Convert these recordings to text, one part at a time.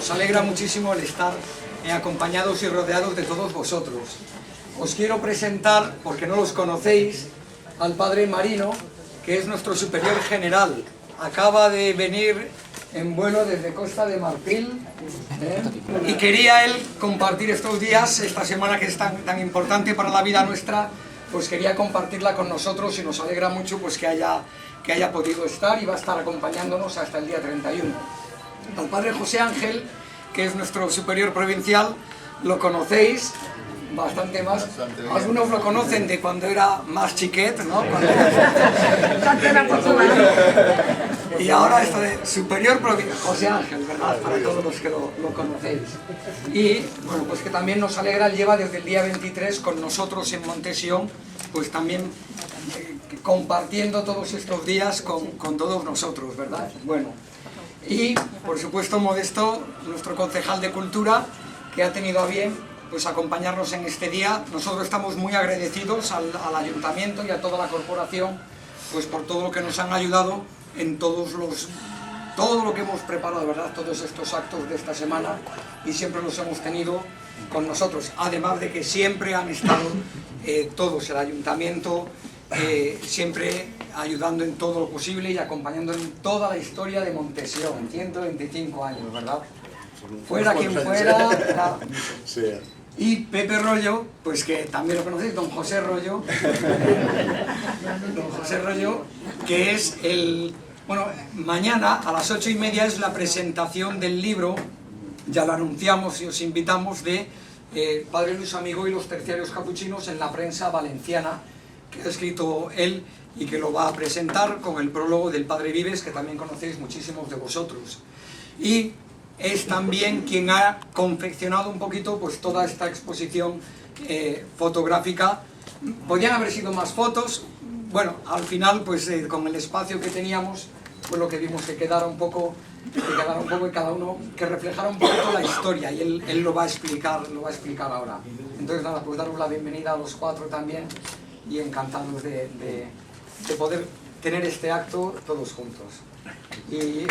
nos alegra muchísimo el estar acompañados y rodeados de todos vosotros. Os quiero presentar, porque no los conocéis, al padre Marino, que es nuestro superior general. Acaba de venir en vuelo desde Costa de Marfil, y quería él compartir estos días, esta semana que es tan importante para la vida nuestra, pues quería compartirla con nosotros y nos alegra mucho pues que haya podido estar y va a estar acompañándonos hasta el día 31. Al padre José Ángel, que es nuestro superior provincial, lo conocéis bastante más. Algunos lo conocen de cuando era más chiquet, ¿no? Y ahora esto de superior provincial, José Ángel, ¿verdad? Para todos los que lo conocéis. Y bueno, pues que también nos alegra, él lleva desde el día 23 con nosotros en Montesión, pues también compartiendo todos estos días con todos nosotros, ¿verdad? Bueno, y por supuesto Modesto, nuestro concejal de Cultura, que ha tenido a bien pues acompañarnos en este día. Nosotros estamos muy agradecidos al Ayuntamiento y a toda la corporación pues por todo lo que nos han ayudado en todo lo que hemos preparado, ¿verdad? Todos estos actos de esta semana, y siempre los hemos tenido con nosotros, además de que siempre han estado todos, el Ayuntamiento, siempre ayudando en todo lo posible y acompañando en toda la historia de Montesión, 125 años, ¿verdad? Fuera quien fuera, ¿verdad? Sí. Y Pepe Rollo, pues que también lo conocéis, don José Rollo, que es el... Bueno, mañana a las 8:30 es la presentación del libro, ya lo anunciamos y os invitamos, de Padre Luis Amigó y los terciarios capuchinos en la prensa valenciana, que ha escrito él y que lo va a presentar con el prólogo del Padre Vives, que también conocéis muchísimos de vosotros. Y es también quien ha confeccionado un poquito pues toda esta exposición fotográfica. Podían haber sido más fotos, bueno, al final pues con el espacio que teníamos, pues lo que vimos que quedara un poco y cada uno que reflejara un poquito la historia, y él lo va a explicar ahora. Entonces nada, pues daros la bienvenida a los cuatro también, y encantados de poder tener este acto todos juntos. Y...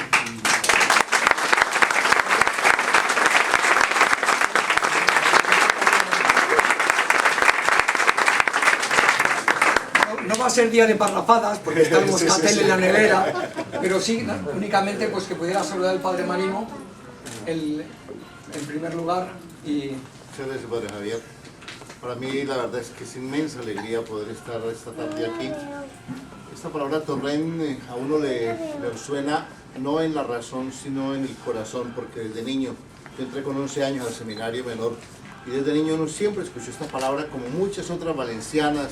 no va a ser día de parrafadas, porque está el moscatel en la nevera, pero sí, únicamente pues que pudiera saludar al padre Marino en primer lugar. Y... Muchas gracias, padre Javier. Para mí la verdad es que es inmensa alegría poder estar esta tarde aquí. Esta palabra torrent a uno le suena no en la razón, sino en el corazón, porque desde niño, yo entré con 11 años al seminario menor, y desde niño uno siempre escuchó esta palabra, como muchas otras valencianas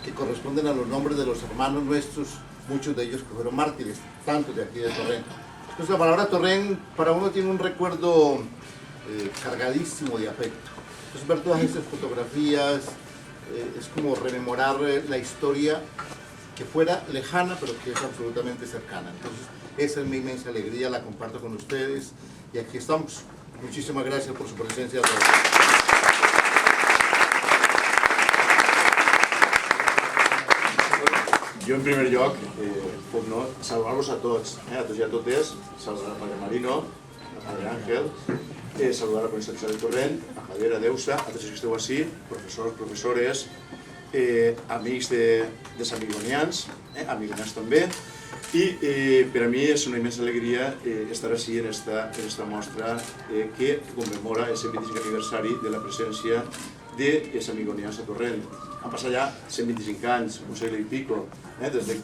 que corresponden a los nombres de los hermanos nuestros, muchos de ellos que fueron mártires, tantos de aquí de Torrent. Entonces la palabra torrent para uno tiene un recuerdo cargadísimo de afecto. Entonces ver todas estas fotografías es como rememorar la historia que fuera lejana, pero que es absolutamente cercana. Entonces esa es mi inmensa alegría, la comparto con ustedes, y aquí estamos. Muchísimas gracias por su presencia a todos. Jo, en primer lloc, puc no saludar-vos a tots i a totes, saludar al padre Marino, al padre Ángel, saludar a la Conselleria de Torrent, a Javier, a Deusa, a tots els que esteu així, professors, professores, amics de samigonians, amigonians també, i per a mi és una immensa alegria estar així en esta mostra que commemora el 125 aniversari de la presència de samigonians a Torrent. Han passat ja 125 anys, un segle i pico, des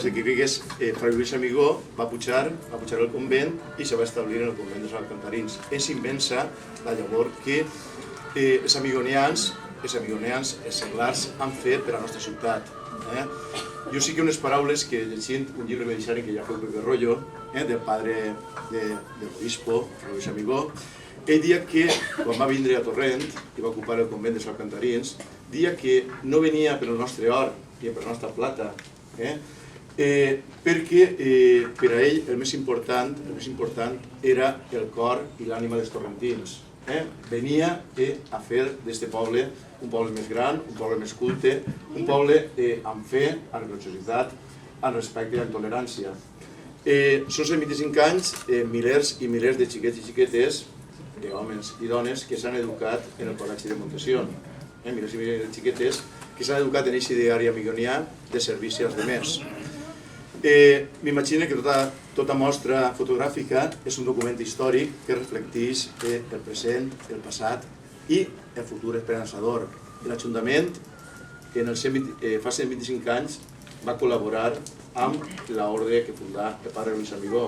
que Vigues, Fray Luis Amigó va pujar al convent i se va establir en el convent dels Alcantarins. És immensa la llavor que els amigonians, els seglars, han fet per a la nostra ciutat. Jo sí que unes paraules que, llegint un llibre medicari que ja feu Pepe Rollo, del padre de l'obispo, Fray Luis Amigó, ell dia que, quan va vindre a Torrent i va ocupar el convent dels Alcantarins, dia que no venia per el nostre or i per la nostra plata, perquè per a ell el més important era el cor i l'ànima dels torrentins. Venia a fer d'este poble un poble més gran, un poble més culte, un poble amb fe, amb religiositat, amb respecte i amb tolerància. Són 125 anys, milers i milers de xiquets i xiquetes, d'homes i dones, que s'han educat en el Col·legi de Montesión. Milers i milers de xiquetes que s'han educat en aquest ideari amigonià de servici als demés. M'imagino que tota mostra fotogràfica és un document històric que reflecteix el present, el passat i el futur esperançador. L'Ajuntament, fa 125 anys, va col·laborar amb l'ordre que fundà el pare Luis Amigó.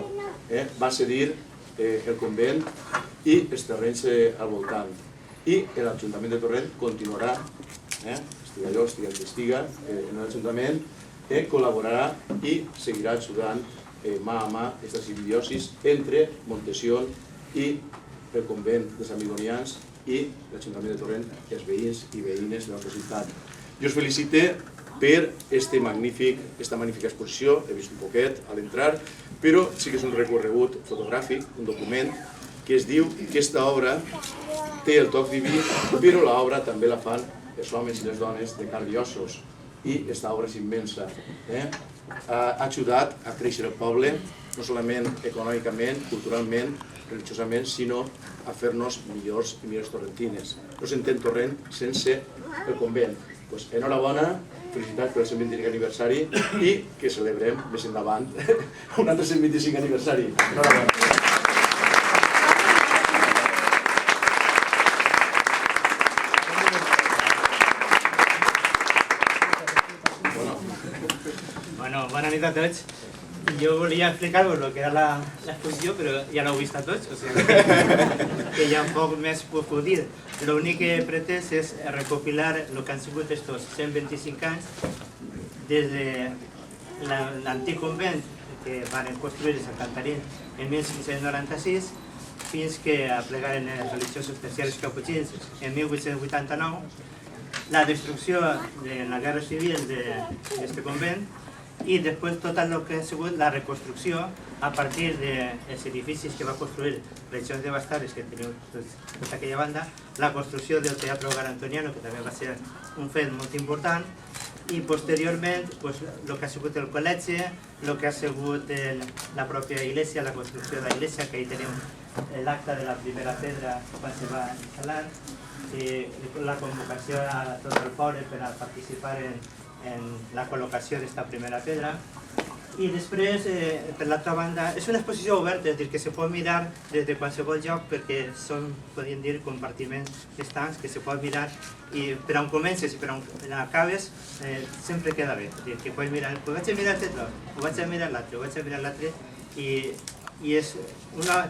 Va cedir el convent i els terrenys al voltant. I l'Ajuntament de Torrent continuarà, estiga allò, estiga el que estiga, en l'Ajuntament, col·laborarà i seguirà ajudant mà a mà aquesta simbiosi entre Montesión i el convent dels amigonians i l'Ajuntament de Torrent, els veïns i veïnes de la nostra ciutat. Jo us felicite per esta magnífica exposició, he vist un poquet a l'entrar, però sí que és un recorregut fotogràfic, un document, que es diu que aquesta obra té el toc diví, però l'obra també la fan els homes i les dones de carn i ossos, i aquesta obra és immensa. Ha ajudat a créixer el poble, no solament econòmicament, culturalment, religiosament, sinó a fer-nos millors i millors torrentines. No s'entén Torrent sense el convent. Enhorabona, felicitats pel 125 aniversari i que celebrem més endavant un altre 125 aniversari. Enhorabona. Bona nit a tots. Jo volia explicar-vos el que era l'exposició, però ja l'heu vist a tots, o sigui que ja poc més puc dir. L'únic que he pretès és recopilar el que han sigut aquests 125 anys des de l'antic convent que van construir els alcantarins en 1596 fins que aplegaren els religiosos terciaris caputxins en 1889, la destrucció de la guerra civil d'aquest convent i després tot el que ha sigut la reconstrucció a partir dels edificis que va construir Religions Devastades, que teniu tota aquella banda, la construcció del Teatro Hogar Antoniano, que també va ser un fet molt important, i posteriorment el que ha sigut el col·legi, el que ha sigut la pròpia iglesia, la construcció de la iglesia, que ahí tenim l'acte de la primera pedra quan se va instal·lar, la convocació a tot el poble per a participar en la col·locació d'aquesta primera pedra. I després, per l'altra banda, és una exposició oberta, és a dir, que se pot mirar des de qualsevol lloc perquè són, podríem dir, compartiments estancs que se pot mirar i per on comences i per on acabes sempre queda bé. És a dir, que pots mirar, vaig a mirar aquest lloc, o vaig a mirar l'altre, o vaig a mirar l'altre i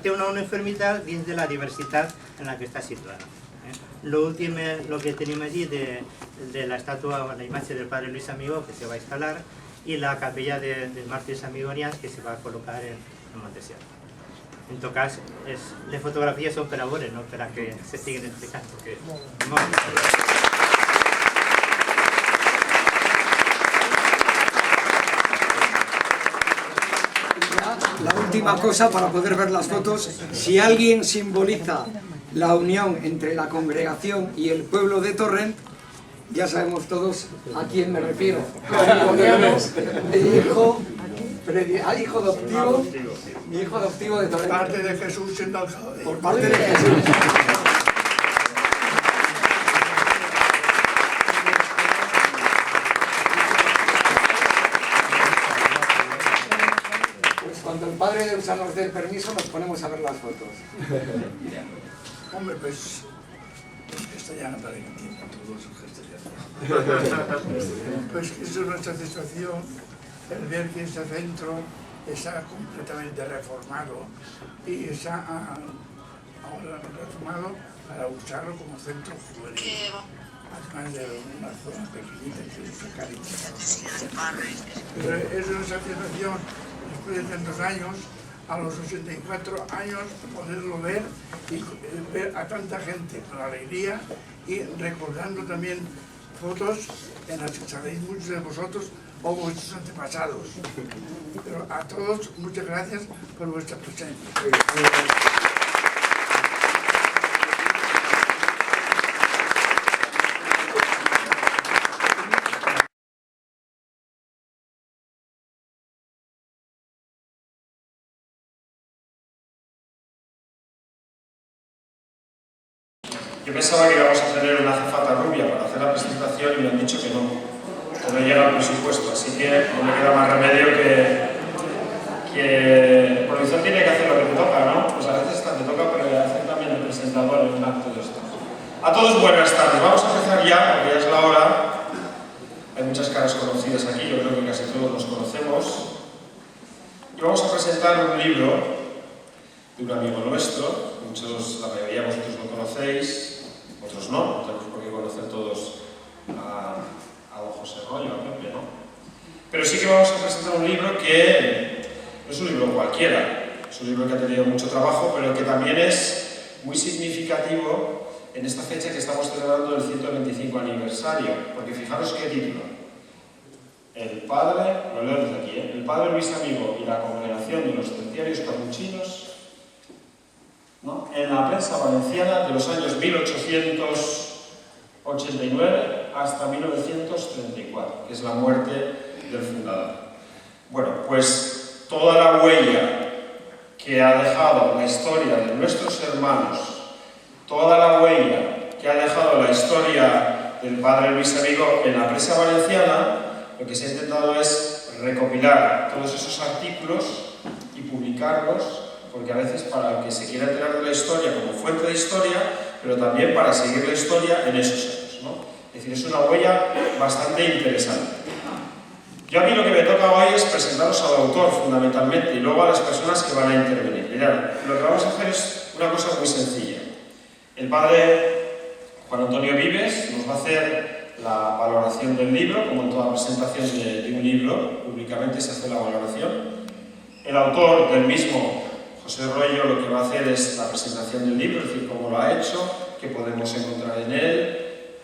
té una uniformitat dins de la diversitat en la que està situada. L'últim, el que tenim allí de l'estàtua, la imatge del padre Luis Amigó que se va instal·lar i la capella dels màrtirs amigonians que se va col·locar en Montesión. En tot cas, les fotografies són per a veure, no per a que s'estiguin explicant, perquè La última cosa para poder ver las fotos, si alguien simboliza la unión entre la congregación y el pueblo de Torrent, ya sabemos todos a quién me refiero. Mi hijo adoptivo de Torrent. Por parte de Jesús siendo alcalde. Por parte de Jesús. Pues cuando el padre de Usa nos dé el permiso, nos ponemos a ver las fotos. Hombre, pues castellano para que entiendan todos los castellanos. Pues es una satisfacción el ver que este centro está completamente reformado y está ahora reformado para usarlo como centro juvenil. Además de una zona pequeñita que es Caritas. Pero es una satisfacción después de tantos años, a los 84 años, poderlo ver y ver a tanta gente con alegría y recordando también fotos en las que sabéis muchos de vosotros o vuestros antepasados. Pero a todos, muchas gracias por vuestra presencia. Yo pensaba que íbamos a tener una azafata rubia para hacer la presentación y me han dicho que no llega el presupuesto, así que no me queda más remedio que producción tiene que hacer lo que te toca, ¿no? Pues a veces te toca hacer también el presentador en un acto de esto. A todos buenas tardes, vamos a empezar ya, porque ya es la hora. Hay muchas caras conocidas aquí, yo creo que casi todos nos conocemos. Y vamos a presentar un libro de un amigo nuestro, la mayoría de vosotros lo conocéis, otros no tenemos por qué conocer todos a don José Royo, a Pepe, ¿no? Pero sí que vamos a presentar un libro que no es un libro cualquiera, es un libro que ha tenido mucho trabajo, pero que también es muy significativo en esta fecha que estamos celebrando el 125 aniversario, porque fijaros qué título. El padre, lo leo desde aquí, el padre Luis Amigo y la congregación de los terciarios capuchinos, ¿no?, en la prensa valenciana de los años 1889 hasta 1934, que es la muerte del fundador. Bueno, pues toda la huella que ha dejado la historia de nuestros hermanos, toda la huella que ha dejado la historia del padre Luis Amigo en la prensa valenciana, lo que se ha intentado es recopilar todos esos artículos y publicarlos, porque a veces para el que se quiera enterar de la historia como fuente de historia, pero también para seguir la historia en esos años, ¿no? Es decir, es una huella bastante interesante. Yo a mí lo que me toca hoy es presentaros al autor fundamentalmente y luego a las personas que van a intervenir. Mirad, lo que vamos a hacer es una cosa muy sencilla. El padre Juan Antonio Vives nos va a hacer la valoración del libro, como en toda presentación de un libro, públicamente se hace la valoración. El autor del mismo, José Royo, lo que va a hacer es la presentación del libro, es decir, cómo lo ha hecho, qué podemos encontrar en él,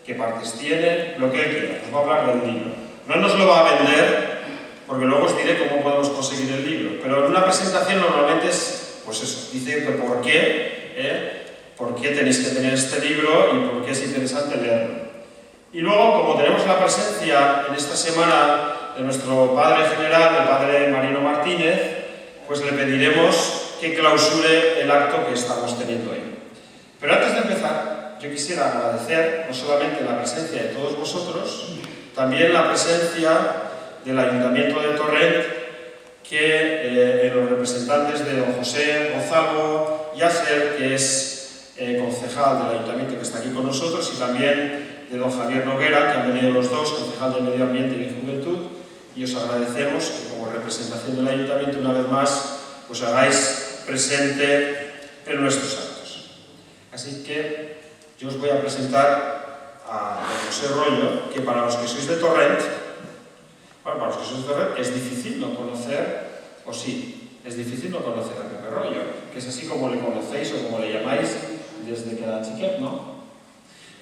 qué partes tiene, lo que él quiera. Nos va a hablar del libro. No nos lo va a vender, porque luego os diré cómo podemos conseguir el libro, pero en una presentación normalmente es, pues eso, dice que por qué tenéis que tener este libro y por qué es interesante leerlo. Y luego, como tenemos la presencia en esta semana de nuestro padre general, el padre Marino Martínez, pues le pediremos que clausure el acto que estamos teniendo hoy. Pero antes de empezar, yo quisiera agradecer no solamente la presencia de todos vosotros, también la presencia del Ayuntamiento de Torrent, que los representantes de don José Gonzalo Yasser, que es concejal del Ayuntamiento que está aquí con nosotros, y también de don Javier Noguera, que han venido los dos, concejal de Medio Ambiente y de Juventud, y os agradecemos que como representación del Ayuntamiento una vez más os hagáis presente en nuestros actos. Así que yo os voy a presentar a don José Royo, que para los que sois de Torrent, bueno, para los que sois de Torrent es difícil no conocer, o sí, es difícil no conocer a Pepe Royo, que es así como le conocéis o como le llamáis desde que era chiquet, ¿no?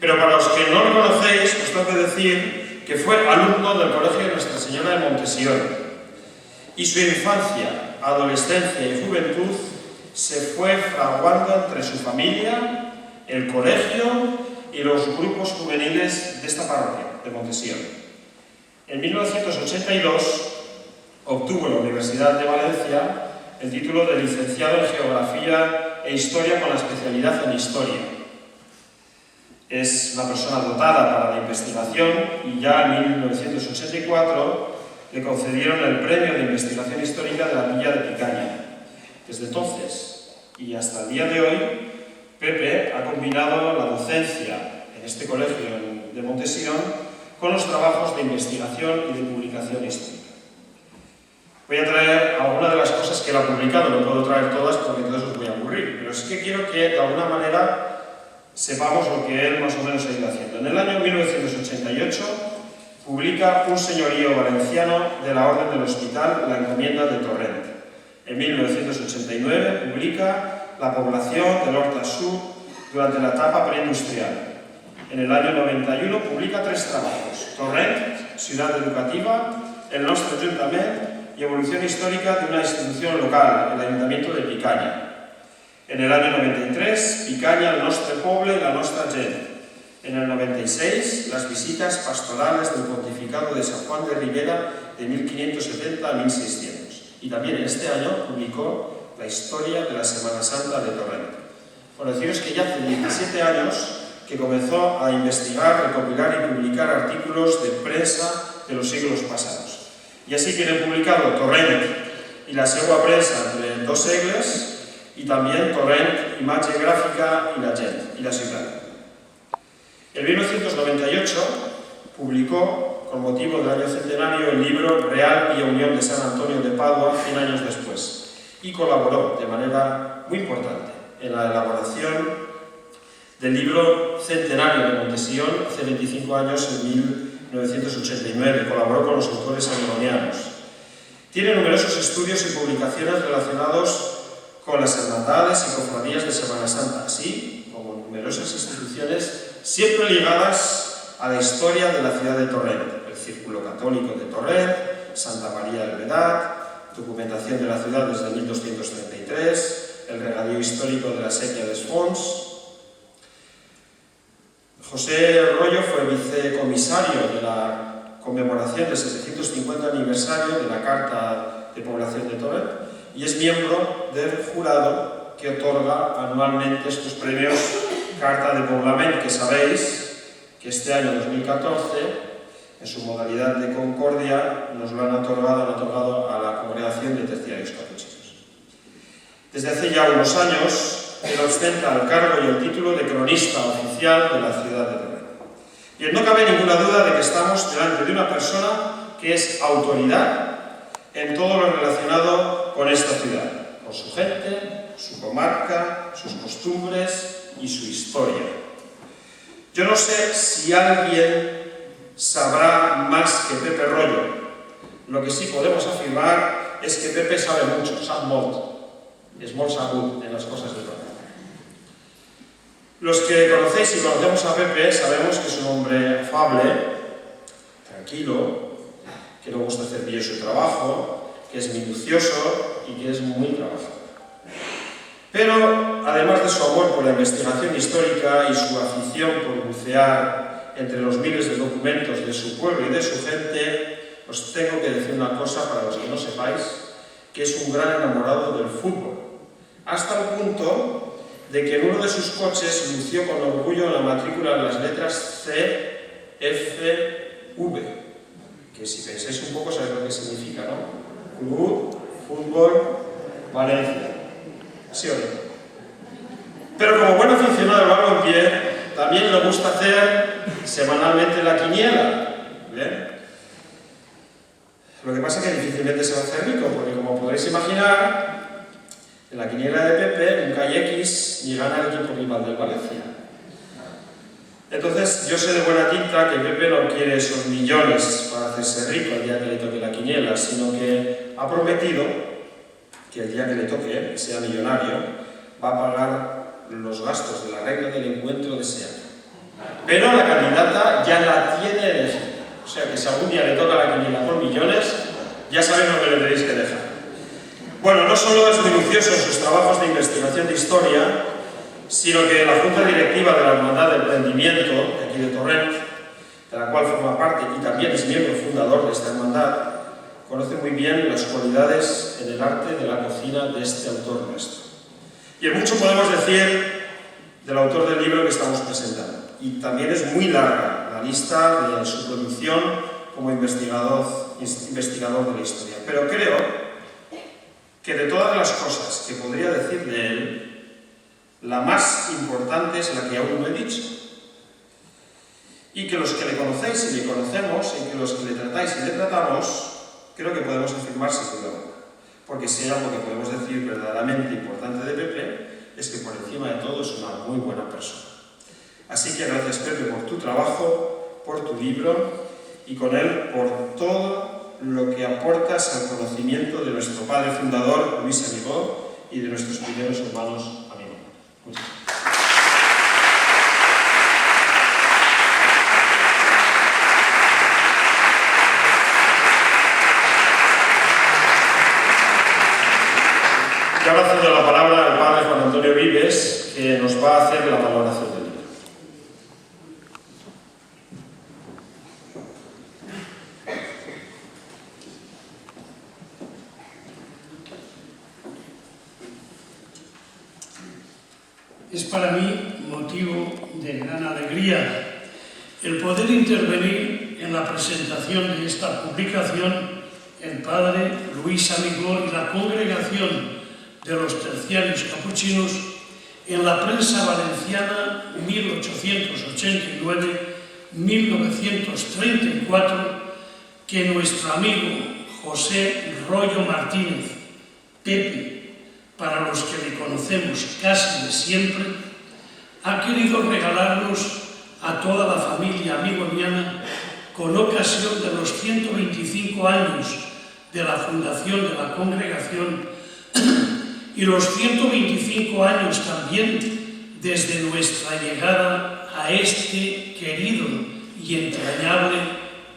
Pero para los que no lo conocéis, os tengo que decir que fue alumno del Colegio de Nuestra Señora de Montesión, y su infancia, adolescencia y juventud se fue fraguando entre su familia, el colegio y los grupos juveniles de esta parroquia de Montesión. En 1982 obtuvo en la Universidad de Valencia el título de licenciado en Geografía e Historia con la especialidad en Historia. Es una persona dotada para la investigación y ya en 1984 le concedieron el Premio de Investigación Histórica de la Villa de Picaña. Desde entonces y hasta el día de hoy, Pepe ha combinado la docencia en este colegio de Montesión con los trabajos de investigación y de publicación histórica. Voy a traer algunas de las cosas que él ha publicado, no puedo traer todas porque entonces os voy a aburrir, pero sí que quiero que de alguna manera sepamos lo que él más o menos ha ido haciendo. En el año 1988 publica Un señorío valenciano de la Orden del Hospital, la encomienda de Torrent. En 1989 publica La población del Horta Sur durante la etapa preindustrial. En el año 91 publica 3 trabajos: Torrent, ciudad educativa, El nostre Ajuntament y evolución histórica de una institución local, el Ayuntamiento de Picaña. En el año 93, Picaña, el nostre poble y la nostra gent. En el 96, las visitas pastorales del pontificado de San Juan de Ribera de 1570 a 1600. Y también en este año publicó la historia de la Semana Santa de Torrent. Por deciros que ya hace 17 años que comenzó a investigar, recopilar y publicar artículos de prensa de los siglos pasados. Y así tienen publicado Torrent i la seva premsa entre 2 segles y también Torrent, imatge gràfica y la gent, y la ciudad. En 1998 publicó, con motivo del año centenario, el libro Real Pía Unión de San Antonio de Padua 100 años después y colaboró de manera muy importante en la elaboración del libro centenario de Montesión hace 25 años, en 1989. Colaboró con los autores armonianos. Tiene numerosos estudios y publicaciones relacionados con las hermandades y cofradías de Semana Santa, así como numerosas instituciones siempre ligadas a la historia de la ciudad de Torrent, el Círculo Católico de Torrent, Santa María del Vedat, documentación de la ciudad desde 1233, el regadío histórico de la Séquia dels Fonts. José Rollo fue vicecomisario de la conmemoración del 750 aniversario de la Carta de Población de Torrent y es miembro del jurado que otorga anualmente estos premios Carta de Poblament, que sabéis que este año 2014, en su modalidad de concordia, nos lo han otorgado a la Congregación de Terciarios Capuchinos. Desde hace ya unos años, él ostenta el cargo y el título de cronista oficial de la ciudad de Torrent. Y no cabe ninguna duda de que estamos delante de una persona que es autoridad en todo lo relacionado con esta ciudad, con su gente, su comarca, sus costumbres y su historia. Yo no sé si alguien sabrá más que Pepe Rollo. Lo que sí podemos afirmar es que Pepe sabe mucho, sap molt. Es molt sabut en las cosas de Torrent. Los que conocéis y conocemos a Pepe sabemos que es un hombre afable, tranquilo, que le gusta hacer bien su trabajo, que es minucioso y que es muy trabajador. Pero, además de su amor por la investigación histórica y su afición por bucear entre los miles de documentos de su pueblo y de su gente, os tengo que decir una cosa para los que no sepáis, que es un gran enamorado del fútbol, hasta el punto de que en uno de sus coches lució con orgullo la matrícula de las letras CFV, que si pensáis un poco sabéis lo que significa, ¿no? Club Fútbol Valencia. ¿Sí o no? Pero como buen aficionado del balompié, también le gusta hacer semanalmente la quiniela. ¿Bien? Lo que pasa es que difícilmente se va a hacer rico, porque como podréis imaginar, en la quiniela de Pepe nunca hay X ni gana el equipo rival del Valencia. Entonces, yo sé de buena tinta que Pepe no quiere esos millones para hacerse rico el día que le toque la quiniela, sino que ha prometido que el día que le toque, que sea millonario, va a pagar los gastos de la regla del encuentro de ese año. Pero la candidata ya la tiene elegida. O sea que si algún día le toca la quiniela por millones, ya sabéis lo que le tenéis que dejar. Bueno, no solo es minucioso en sus trabajos de investigación de historia, sino que la Junta Directiva de la Hermandad del Emprendimiento, de aquí de Torrent, de la cual forma parte y también es miembro fundador de esta hermandad, conoce muy bien las cualidades en el arte de la cocina de este autor nuestro. Y en mucho podemos decir del autor del libro que estamos presentando. Y también es muy larga la lista de su producción como investigador de la historia. Pero creo que de todas las cosas que podría decir de él, la más importante es la que aún no he dicho. Y que los que le conocéis y le conocemos, y que los que le tratáis y le tratamos, creo que podemos afirmar sin duda alguna. Porque si hay algo que podemos decir verdaderamente importante de Pepe, es que por encima de todo es una muy buena persona. Así que gracias, Pepe, por tu trabajo, por tu libro y con él por todo lo que aportas al conocimiento de nuestro padre fundador, Luis Amigó, y de nuestros primeros hermanos Amigó. Muchas gracias. Y ahora cedo la palabra al padre Juan Antonio Vives, que nos va a hacer la valoración del libro. Es para mí motivo de gran alegría el poder intervenir en la presentación de esta publicación el padre Luis Amigó y la congregación de los terciarios capuchinos en la prensa valenciana 1889-1934, que nuestro amigo José Royo Martínez, Pepe, para los que le conocemos casi de siempre, ha querido regalarnos a toda la familia amigoniana con ocasión de los 125 años de la fundación de la congregación y los 125 años también desde nuestra llegada a este querido y entrañable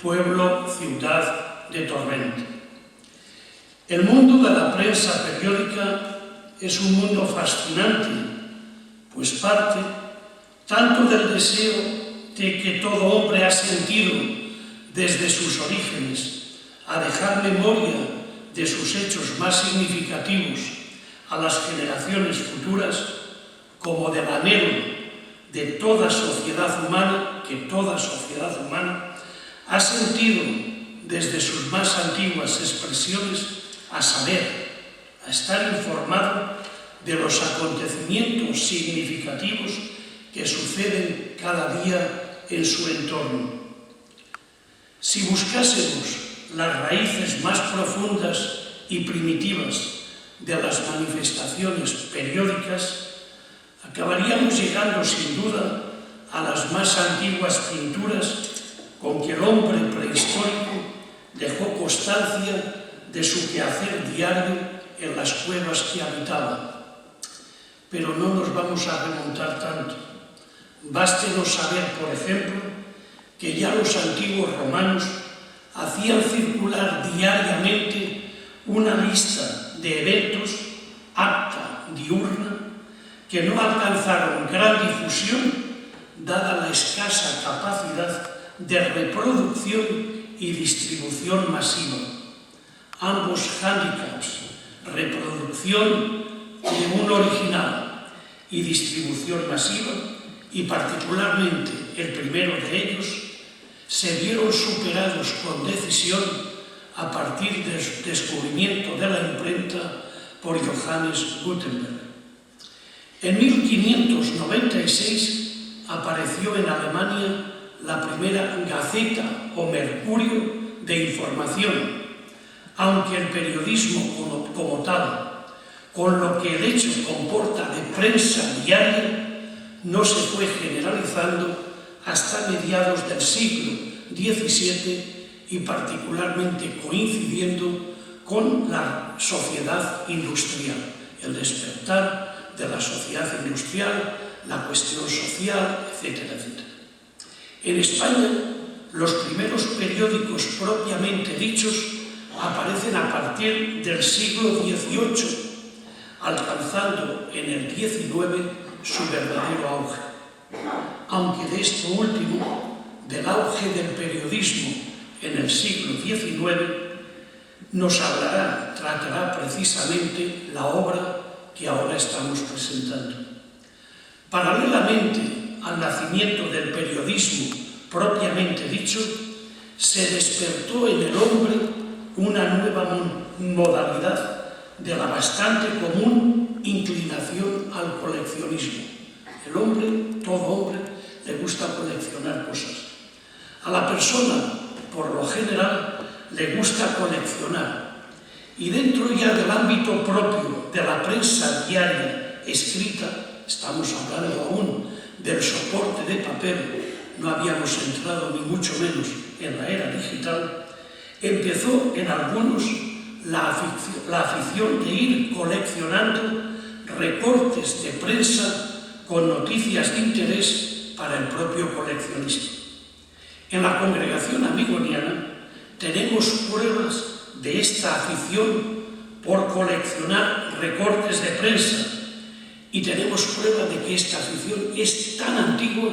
pueblo, ciudad de Torrent. El mundo de la prensa periódica es un mundo fascinante, pues parte tanto del deseo de que todo hombre ha sentido desde sus orígenes a dejar memoria de sus hechos más significativos a las generaciones futuras, como del anhelo de toda sociedad humana, que toda sociedad humana ha sentido desde sus más antiguas expresiones, a saber, a estar informado de los acontecimientos significativos que suceden cada día en su entorno. Si buscásemos las raíces más profundas y primitivas de las manifestaciones periódicas, acabaríamos llegando sin duda a las más antiguas pinturas con que el hombre prehistórico dejó constancia de su quehacer diario en las cuevas que habitaba. Pero no nos vamos a remontar tanto. Bástenos saber, por ejemplo, que ya los antiguos romanos hacían circular diariamente una lista de eventos, acta diurna, que no alcanzaron gran difusión dada la escasa capacidad de reproducción y distribución masiva. Ambos hándicaps, reproducción de un original y distribución masiva, y particularmente el primero de ellos, se vieron superados con decisión a partir del descubrimiento de la imprenta por Johannes Gutenberg. En 1596 apareció en Alemania la primera Gaceta o Mercurio de información, aunque el periodismo como tal, con lo que el hecho comporta de prensa diaria, no se fue generalizando hasta mediados del siglo XVII y particularmente coincidiendo con la sociedad industrial, el despertar de la sociedad industrial, la cuestión social, etcétera, etcétera. En España, los primeros periódicos propiamente dichos aparecen a partir del siglo XVIII, alcanzando en el XIX su verdadero auge. Aunque de esto último, del auge del periodismo en el siglo XIX, nos tratará precisamente la obra que ahora estamos presentando. Paralelamente al nacimiento del periodismo propiamente dicho, se despertó en el hombre una nueva modalidad de la bastante común inclinación al coleccionismo. El hombre, todo hombre, le gusta coleccionar cosas. A la persona, por lo general, le gusta coleccionar. Y dentro ya del ámbito propio de la prensa diaria escrita, estamos hablando aún del soporte de papel, no habíamos entrado ni mucho menos en la era digital, empezó en algunos la afición de ir coleccionando recortes de prensa con noticias de interés para el propio coleccionista. En la congregación amigoniana tenemos pruebas de esta afición por coleccionar recortes de prensa y tenemos prueba de que esta afición es tan antigua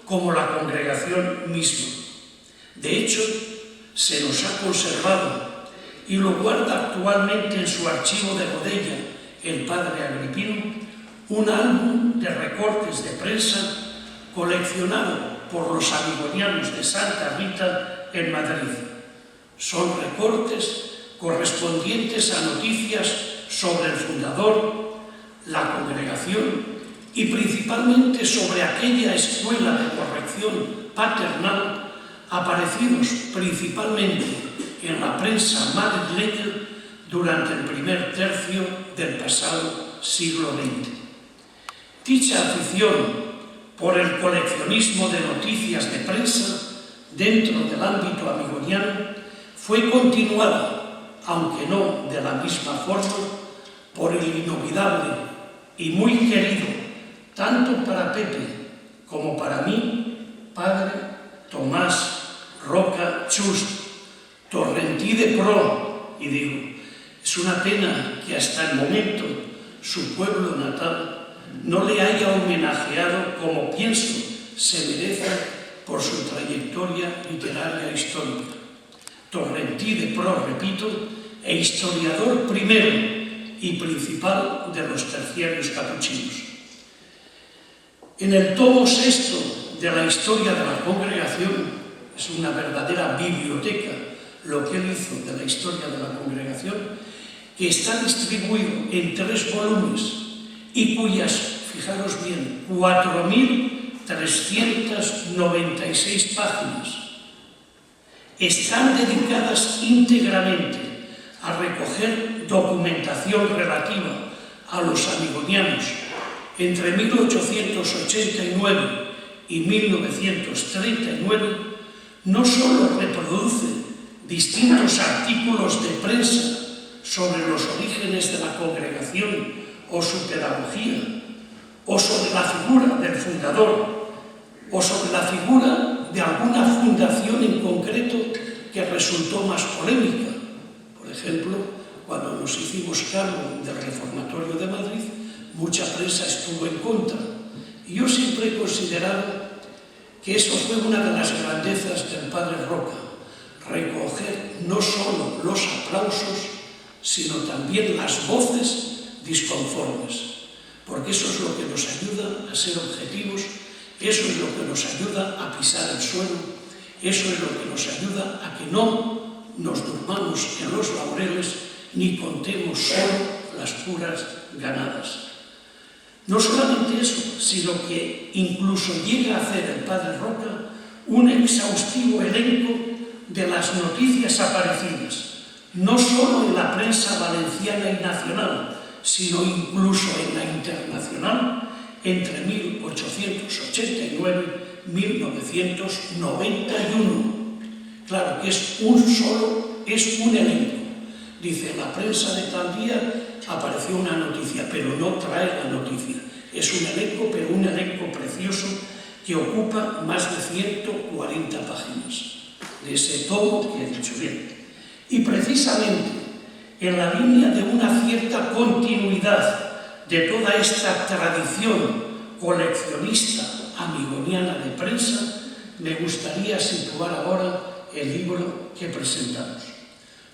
como la congregación misma. De hecho, se nos ha conservado y lo guarda actualmente en su archivo de Godella el padre Agripino, un álbum de recortes de prensa coleccionado por los amigonianos de Santa Rita en Madrid. Son recortes correspondientes a noticias sobre el fundador, la congregación y principalmente sobre aquella escuela de corrección paternal, aparecidos principalmente en la prensa madrileña durante el primer tercio del pasado siglo XX. Dicha afición por el coleccionismo de noticias de prensa dentro del ámbito amigoniano fue continuada, aunque no de la misma forma, por el inolvidable y muy querido, tanto para Pepe como para mí, padre Tomás Roca Chust, torrentí de pro, y digo, es una pena que hasta el momento su pueblo natal no le haya homenajeado como pienso se merece por su trayectoria literaria e histórica. Torrentí de pro, repito, e historiador primero y principal de los terciarios capuchinos. En el tomo sexto de la historia de la congregación, es una verdadera biblioteca lo que él hizo de la historia de la congregación, que está distribuido en 3 volúmenes y cuyas, fijaros bien, 4.396 páginas están dedicadas íntegramente a recoger documentación relativa a los amigonianos entre 1889 y 1939, no solo reproduce distintos artículos de prensa sobre los orígenes de la congregación o su pedagogía, o sobre la figura del fundador, o sobre la figura de alguna fundación en concreto que resultó más polémica. Por ejemplo, cuando nos hicimos cargo del Reformatorio de Madrid, mucha prensa estuvo en contra. Y yo siempre he considerado que eso fue una de las grandezas del padre Roca, recoger no solo los aplausos, sino también las voces disconformes, porque eso es lo que nos ayuda a ser objetivos, eso es lo que nos ayuda a pisar el suelo, eso es lo que nos ayuda a que no nos durmamos en los laureles ni contemos solo las puras ganadas. No solamente eso, sino que incluso llega a hacer el padre Roca un exhaustivo elenco de las noticias aparecidas, no solo en la prensa valenciana y nacional, sino incluso en la internacional, entre 1889 y 1991. Claro que es un elenco. Dice, la prensa de tal día apareció una noticia, pero no trae la noticia. Es un elenco, pero un elenco precioso que ocupa más de 140 páginas de ese tomo que he dicho bien. Y precisamente en la línea de una cierta continuidad de toda esta tradición coleccionista amigoniana de prensa, me gustaría situar ahora el libro que presentamos.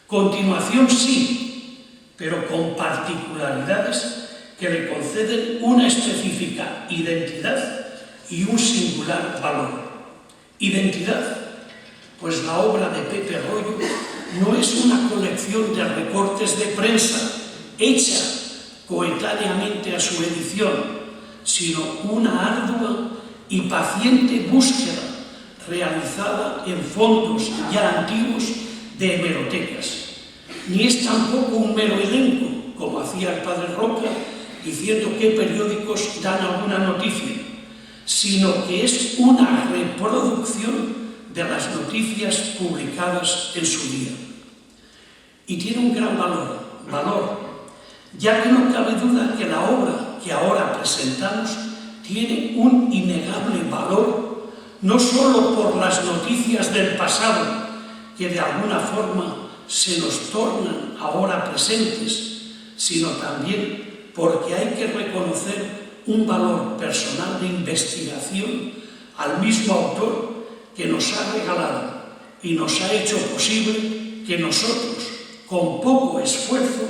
Continuación sí, pero con particularidades que le conceden una específica identidad y un singular valor. Identidad, pues la obra de Pepe Royo no es una colección de recortes de prensa hecha coetáneamente a su edición, sino una ardua y paciente búsqueda realizada en fondos ya antiguos de hemerotecas. Ni es tampoco un mero elenco, como hacía el padre Roca, diciendo qué periódicos dan alguna noticia, sino que es una reproducción de las noticias publicadas en su día. Y tiene un gran valor, ya que no cabe duda que la obra que ahora presentamos tiene un innegable valor, no solo por las noticias del pasado, que de alguna forma se nos tornan ahora presentes, sino también porque hay que reconocer un valor personal de investigación al mismo autor que nos ha regalado y nos ha hecho posible que nosotros, con poco esfuerzo,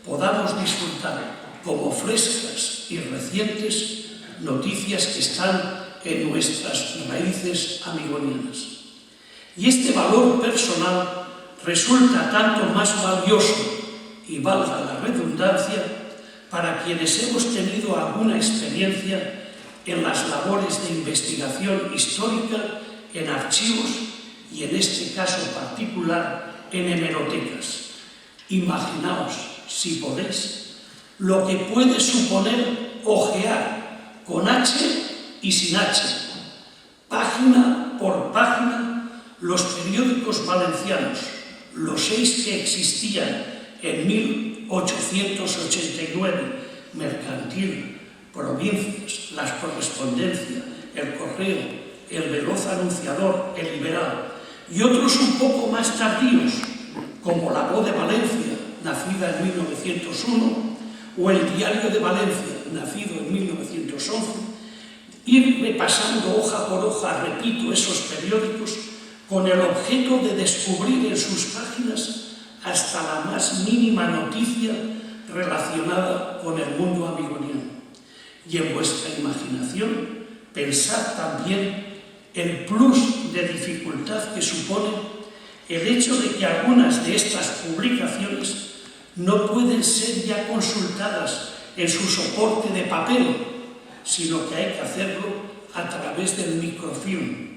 podamos disfrutar como frescas y recientes noticias que están en nuestras raíces amigonianas. Y este valor personal resulta tanto más valioso, y valga la redundancia, para quienes hemos tenido alguna experiencia en las labores de investigación histórica, en archivos y en este caso particular en hemerotecas. Imaginaos, si podéis, lo que puede suponer hojear con H y sin H, página por página, los periódicos valencianos, los 6 que existían en 1889, Mercantil, Provincias, Las Correspondencias, El Correo, El Veloz Anunciador, El Liberal, y otros un poco más tardíos, como La Voz de Valencia, nacida en 1901, o El Diario de Valencia, nacido en 1911, ir repasando hoja por hoja, repito, esos periódicos, con el objeto de descubrir en sus páginas hasta la más mínima noticia relacionada con el mundo amigoniano. Y en vuestra imaginación, pensad también el plus de dificultad que supone el hecho de que algunas de estas publicaciones no pueden ser ya consultadas en su soporte de papel, sino que hay que hacerlo a través del microfilm,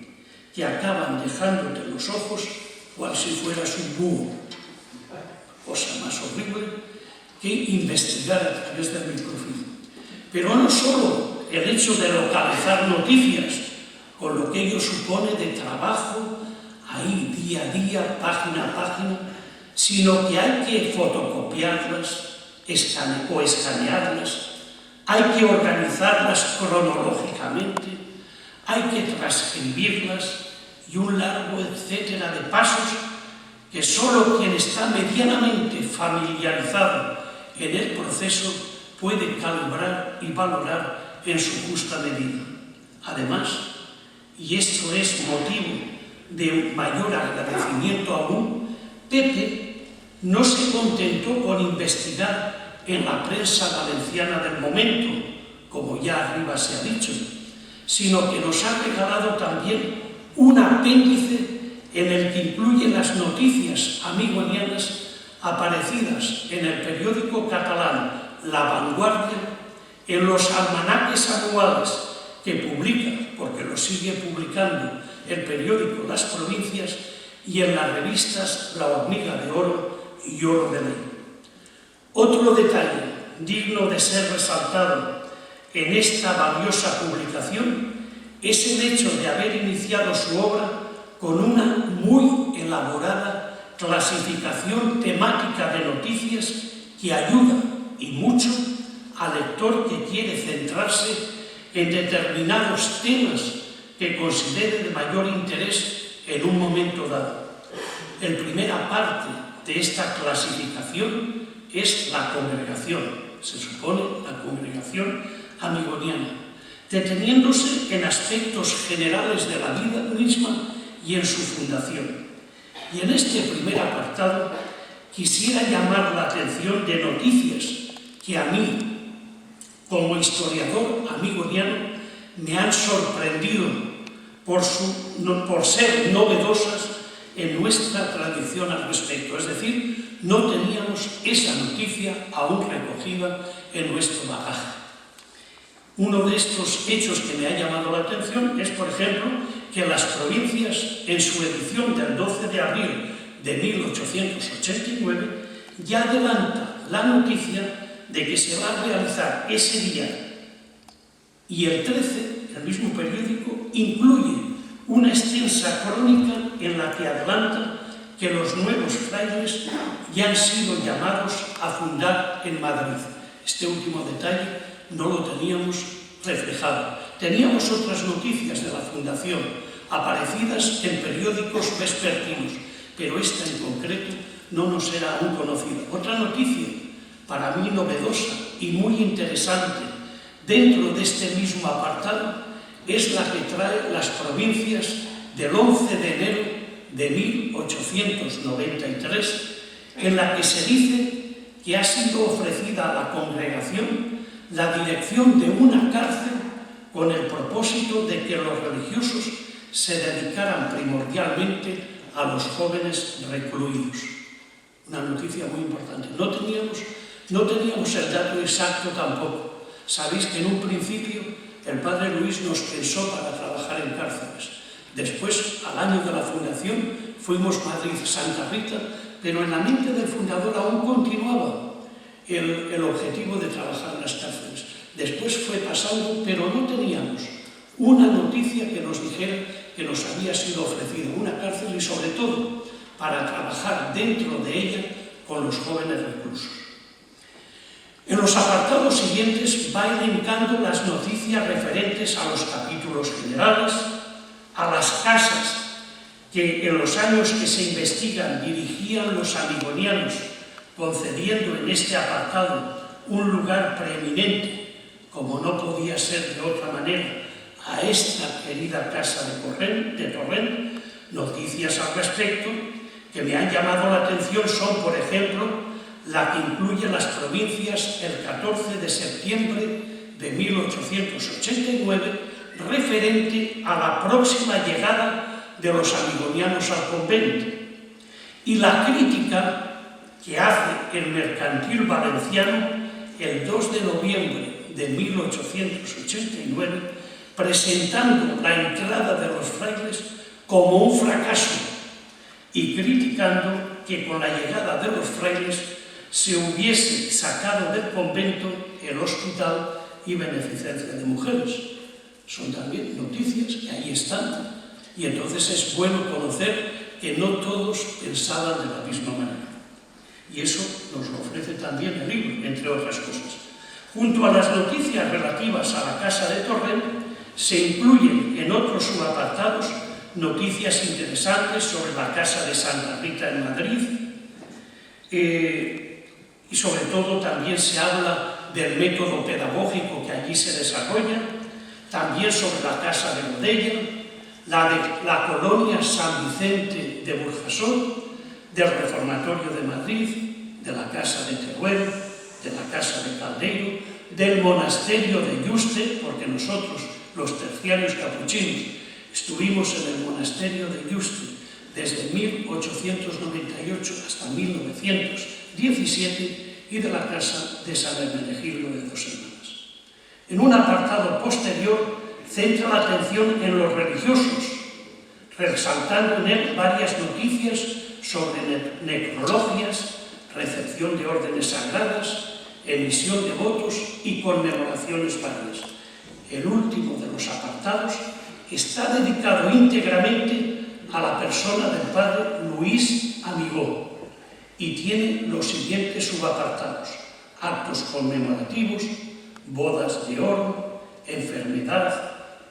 que acaban dejándote los ojos cual si fueras un búho. Cosa más horrible que investigar a través del microfilm. Pero no solo el hecho de localizar noticias, con lo que ello supone de trabajo, ahí día a día, página a página, sino que hay que fotocopiarlas o escanearlas, hay que organizarlas cronológicamente, hay que transcribirlas y un largo etcétera de pasos que solo quien está medianamente familiarizado en el proceso puede calibrar y valorar en su justa medida. Además, y esto es motivo de mayor agradecimiento aún, Pepe no se contentó con investigar en la prensa valenciana del momento, como ya arriba se ha dicho, sino que nos ha regalado también un apéndice en el que incluye las noticias amigonianas aparecidas en el periódico catalán La Vanguardia, en los almanaques anuales que publica, porque lo sigue publicando, el periódico Las Provincias, y en las revistas La Hormiga de Oro y Oro de Ley. Otro detalle digno de ser resaltado en esta valiosa publicación es el hecho de haber iniciado su obra con una muy elaborada clasificación temática de noticias que ayuda, y mucho, al lector que quiere centrarse en determinados temas que considere de mayor interés en un momento dado. La primera parte de esta clasificación es la congregación, se supone la congregación amigoniana, deteniéndose en aspectos generales de la vida misma y en su fundación. Y en este primer apartado quisiera llamar la atención de noticias que a mí, como historiador amigoniano, me han sorprendido por ser novedosas en nuestra tradición al respecto. Es decir, no teníamos esa noticia aún recogida en nuestro bagaje. Uno de estos hechos que me ha llamado la atención es, por ejemplo, que Las Provincias, en su edición del 12 de abril de 1889, ya adelanta la noticia de que se va a realizar ese día, y el 13, el mismo periódico, incluye una extensa crónica en la que adelanta que los nuevos frailes ya han sido llamados a fundar en Madrid. Este último detalle no lo teníamos reflejado. Teníamos otras noticias de la fundación aparecidas en periódicos vespertinos, pero esta en concreto no nos era aún conocida. Otra noticia, para mí novedosa y muy interesante dentro de este mismo apartado, es la que trae Las Provincias del 11 de enero de 1893, en la que se dice que ha sido ofrecida a la congregación la dirección de una cárcel con el propósito de que los religiosos se dedicaran primordialmente a los jóvenes recluidos. Una noticia muy importante. No teníamos el dato exacto tampoco. Sabéis que en un principio el padre Luis nos pensó para trabajar en cárceles. Después, al año de la fundación, fuimos Madrid-Santa Rita, pero en la mente del fundador aún continuaba el objetivo de trabajar en las cárceles. Después fue pasando, pero no teníamos una noticia que nos dijera que nos había sido ofrecida una cárcel y sobre todo para trabajar dentro de ella con los jóvenes reclusos. En los apartados siguientes va elencando las noticias referentes a los capítulos generales, a las casas que en los años que se investigan dirigían los amigonianos, concediendo en este apartado un lugar preeminente, como no podía ser de otra manera, a esta querida casa de Torrent. Noticias al respecto que me han llamado la atención son, por ejemplo, la que incluye las provincias el 14 de septiembre de 1889, referente a la próxima llegada de los amigonianos al convento, y la crítica que hace el Mercantil Valenciano el 2 de noviembre de 1889, presentando la entrada de los frailes como un fracaso y criticando que con la llegada de los frailes se hubiese sacado del convento el hospital y beneficencia de mujeres. Son también noticias que ahí están, y entonces es bueno conocer que no todos pensaban de la misma manera. Y eso nos lo ofrece también el libro, entre otras cosas. Junto a las noticias relativas a la Casa de Torrent, se incluyen en otros subapartados noticias interesantes sobre la Casa de Santa Rita en Madrid, y sobre todo también se habla del método pedagógico que allí se desarrolla, también sobre la Casa de Godella, la colonia San Vicente de Burjasot, del Reformatorio de Madrid, de la Casa de Teruel, de la Casa de Caldeiro, del monasterio de Yuste, porque nosotros, los terciarios capuchinos, estuvimos en el monasterio de Yuste desde 1898 hasta 1917, y de la Casa de San Hermenegildo de Dos Hermanas. En un apartado posterior centra la atención en los religiosos, resaltando en él varias noticias sobre necrologias, recepción de órdenes sagradas, emisión de votos y conmemoraciones varias. El último de los apartados está dedicado íntegramente a la persona del padre Luis Amigó y tiene los siguientes subapartados: actos conmemorativos, bodas de oro, enfermedad,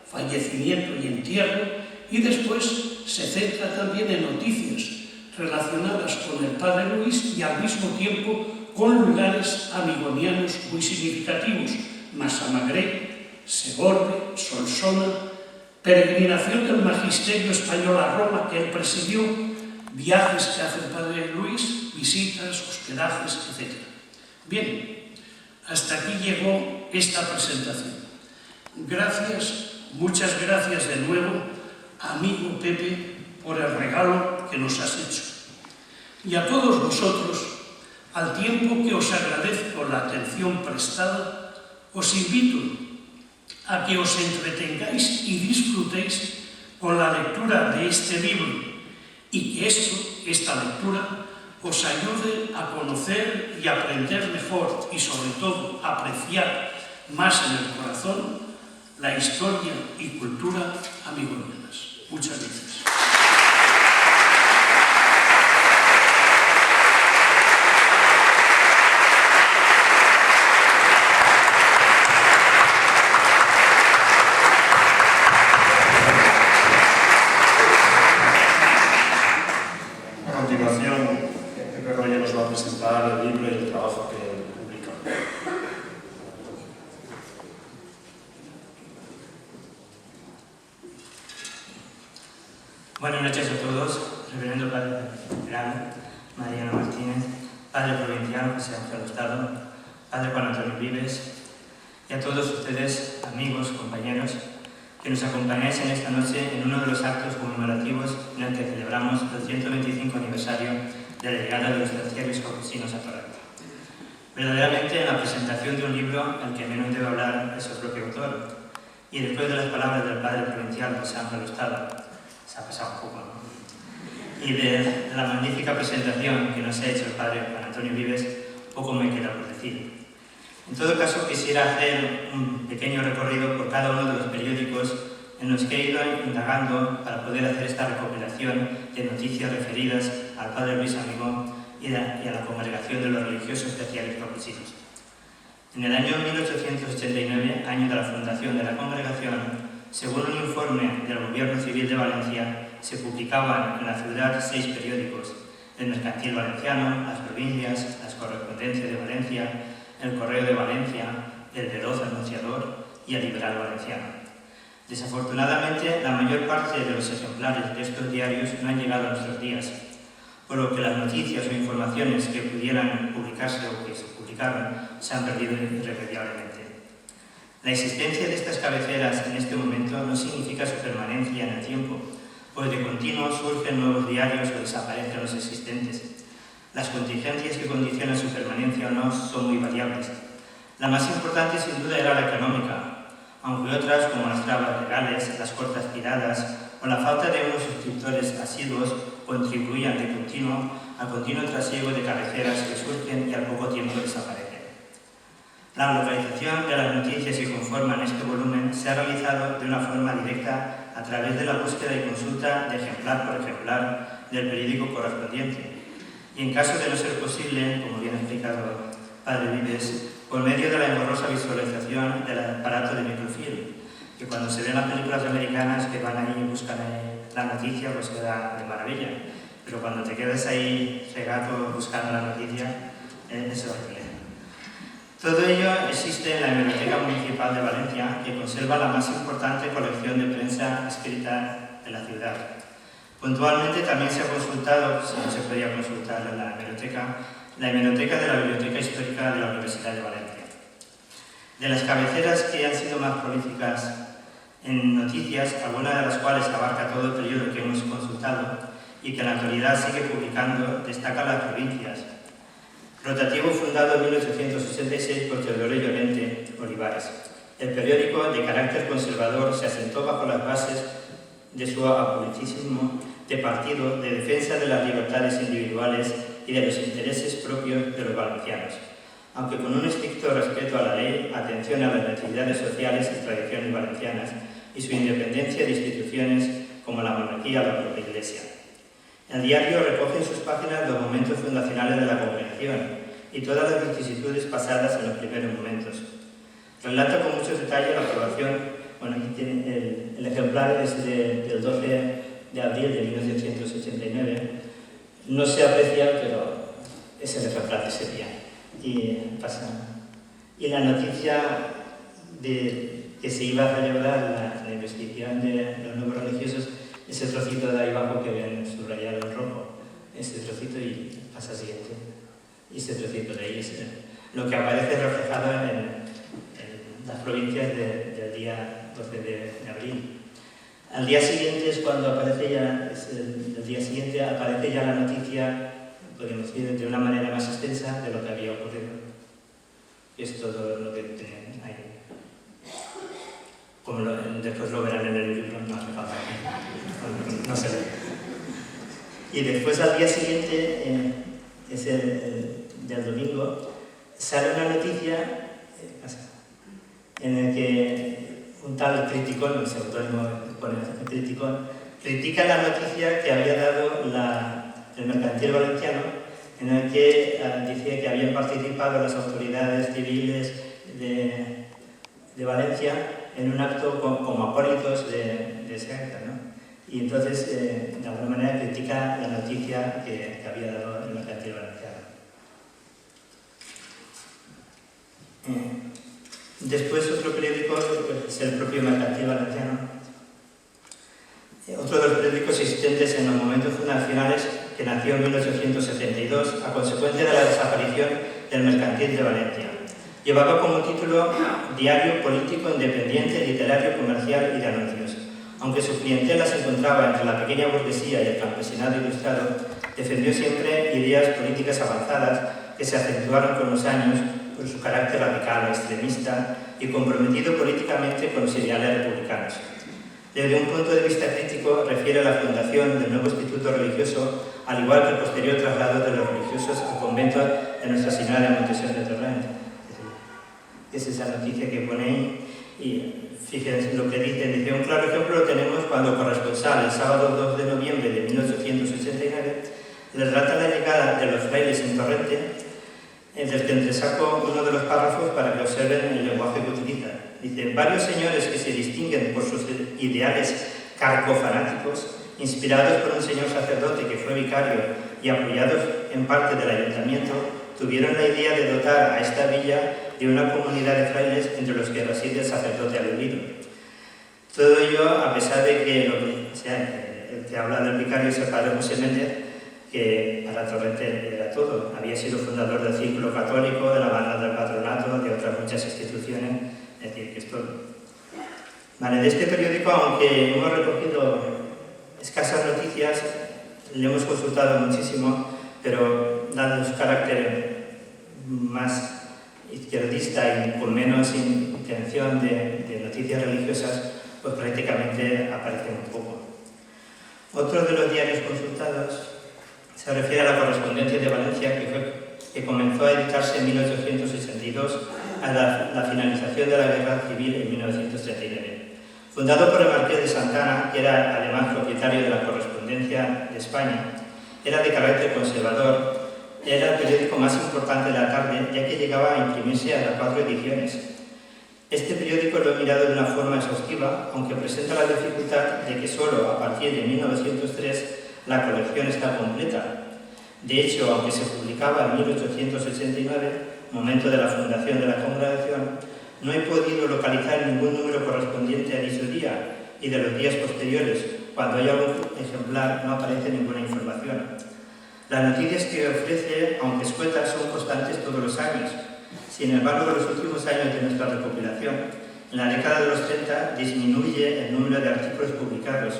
fallecimiento y entierro, y después se centra también en noticias relacionadas con el padre Luis y al mismo tiempo con lugares amigonianos muy significativos: Massamagré, Segorbe, Solsona, peregrinación del magisterio español a Roma que él presidió, viajes que hace el padre Luis, visitas, hospedajes, etc. Bien, hasta aquí llegó esta presentación. Gracias, muchas gracias de nuevo, amigo Pepe, por el regalo que nos has hecho. Y a todos vosotros, al tiempo que os agradezco la atención prestada, os invito a que os entretengáis y disfrutéis con la lectura de este libro, y que esta lectura, os ayude a conocer y aprender mejor, y sobre todo apreciar más en el corazón la historia y cultura amigonianas. Muchas gracias. A continuación, Pepe Royo nos va a presentar el libro y el trabajo que publica. Buenas noches a todos, reverendo padre Grana, Mariano Martínez, padre provincial José Ángel Hurtado, padre Juan Antonio Vives, y a todos ustedes, amigos, compañeros, que nos acompañáis en esta noche en uno de los actos conmemorativos en el que celebramos el 125 aniversario de la llegada de los terciarios capuchinos a Torrent. Verdaderamente, en la presentación de un libro, el que menos debe hablar es su propio autor, y después de las palabras del padre provincial José Ángel Hurtado, se ha pasado un poco, ¿no? Y de la magnífica presentación que nos ha hecho el padre Juan Antonio Vives, poco me queda por decir. En todo caso, quisiera hacer un pequeño recorrido por cada uno de los periódicos en los que he ido indagando para poder hacer esta recopilación de noticias referidas al padre Luis Amigó y a la congregación de los religiosos terciarios capuchinos. En el año 1889, año de la fundación de la congregación, según un informe del Gobierno Civil de Valencia, se publicaban en la ciudad 6 periódicos: el Mercantil Valenciano, las Provincias, las Correspondencias de Valencia, el Correo de Valencia, el Veloz Anunciador y el Liberal Valenciano. Desafortunadamente, la mayor parte de los ejemplares de estos diarios no han llegado a nuestros días, por lo que las noticias o informaciones que pudieran publicarse o que se publicaron se han perdido irremediablemente. La existencia de estas cabeceras en este momento no significa su permanencia en el tiempo, pues de continuo surgen nuevos diarios o desaparecen los existentes. Las contingencias que condicionan su permanencia o no son muy variables. La más importante sin duda era la económica, aunque otras, como las trabas legales, las cortas tiradas o la falta de unos suscriptores asiduos, contribuían de continuo al continuo trasiego de cabeceras que surgen y al poco tiempo desaparecen. La localización de las noticias que conforman este volumen se ha realizado de una forma directa a través de la búsqueda y consulta de ejemplar por ejemplar del periódico correspondiente, y en caso de no ser posible, como bien ha explicado padre Vives, por medio de la engorrosa visualización del aparato de microfilm, que cuando se ven las películas americanas que van ahí y buscan la noticia, pues queda de maravilla, pero cuando te quedas ahí regato buscando la noticia, es horrible. Todo ello existe en la Biblioteca Municipal de Valencia, que conserva la más importante colección de prensa escrita de la ciudad. Puntualmente también se ha consultado, si no se podía consultar en la hemeroteca de la Biblioteca Histórica de la Universidad de Valencia. De las cabeceras que han sido más prolíficas en noticias, algunas de las cuales abarca todo el periodo que hemos consultado y que en la actualidad sigue publicando, destacan las Provincias. Rotativo fundado en 1866 por Teodoro Llorente Olivares. El periódico, de carácter conservador, se asentó bajo las bases de su apoliticismo de partido, de defensa de las libertades individuales y de los intereses propios de los valencianos, aunque con un estricto respeto a la ley, atención a las necesidades sociales y tradiciones valencianas y su independencia de instituciones como la monarquía o la propia Iglesia. El diario recoge en sus páginas los momentos fundacionales de la congregación y todas las vicisitudes pasadas en los primeros momentos. Relata con mucho detalle la aprobación. Bueno, aquí tiene el ejemplar es del 12 de abril de 1989. No se aprecia, pero es el ejemplar de ese día. Y la noticia de que se iba a celebrar la investigación de los nuevos religiosos, ese trocito de ahí abajo que ven subrayado en rojo, ese trocito y pasa al siguiente. Y ese trocito de ahí es lo que aparece reflejado en las provincias del día 12 de abril. Al día siguiente es cuando aparece ya, el día siguiente aparece ya la noticia, podemos decir, de una manera más extensa de lo que había ocurrido. Es todo lo que tienen ahí. Como después lo verán en el libro, no hace falta que no se ve. Y después al día siguiente, es del domingo, sale una noticia en el que un tal Criticón, el seudónimo pone Criticón, critica la noticia que había dado el Mercantil Valenciano, en el que decía que habían participado las autoridades civiles de Valencia en un acto como acólitos de ese acta, ¿no? Y entonces, de alguna manera, critica la noticia que había dado el Mercantil Valenciano. Después, otro periódico es el propio Mercantil Valenciano. Otro de los periódicos existentes en los momentos fundacionales, que nació en 1872 a consecuencia de la desaparición del Mercantil de Valencia Llevaba como título Diario político, independiente, literario, comercial y de anuncios. Aunque su clientela se encontraba entre la pequeña burguesía y el campesinado ilustrado, defendió siempre ideas políticas avanzadas que se acentuaron con los años por su carácter radical, extremista y comprometido políticamente con los ideales republicanos. Desde un punto de vista crítico, refiere a la fundación del nuevo instituto religioso, al igual que el posterior traslado de los religiosos al convento de Nuestra Señora de Montesión de Torrent. Es esa noticia que pone ahí. Y fíjense lo que dice, un claro ejemplo lo tenemos cuando corresponsal, el sábado 2 de noviembre de 1889, le relata la llegada de los frailes en Torrente, del que entresaco uno de los párrafos para que observen el lenguaje que utiliza. Dice, varios señores que se distinguen por sus ideales carcofanáticos, inspirados por un señor sacerdote que fue vicario y apoyados en parte del ayuntamiento, tuvieron la idea de dotar a esta villa de una comunidad de frailes entre los que reside el sacerdote aludido. Todo ello a pesar de que el que habla del vicario es el padre José Méndez, que para Torrente era todo. Había sido fundador del Círculo Católico, de la Banda del Patronato, de otras muchas instituciones, es decir, que es todo. Vale, de este periódico, aunque hemos recogido escasas noticias, le hemos consultado muchísimo, pero dado su carácter más izquierdista y con menos intención de noticias religiosas, pues prácticamente aparece muy poco. Otro de los diarios consultados se refiere a la Correspondencia de Valencia, que comenzó a editarse en 1882 a la finalización de la Guerra Civil en 1939. Fundado por el Marqués de Santana, que era además propietario de la Correspondencia de España, era de carácter conservador, era el periódico más importante de la tarde, ya que llegaba a imprimirse a las 4 ediciones. Este periódico lo he mirado de una forma exhaustiva, aunque presenta la dificultad de que solo a partir de 1903 la colección está completa. De hecho, aunque se publicaba en 1889, momento de la fundación de la congregación, no he podido localizar ningún número correspondiente a dicho día, y de los días posteriores, cuando hay algún ejemplar, no aparece ninguna información. Las noticias que ofrece, aunque escuetas, son constantes todos los años. Sin embargo, en los últimos años de nuestra recopilación, en la década de los 30, disminuye el número de artículos publicados.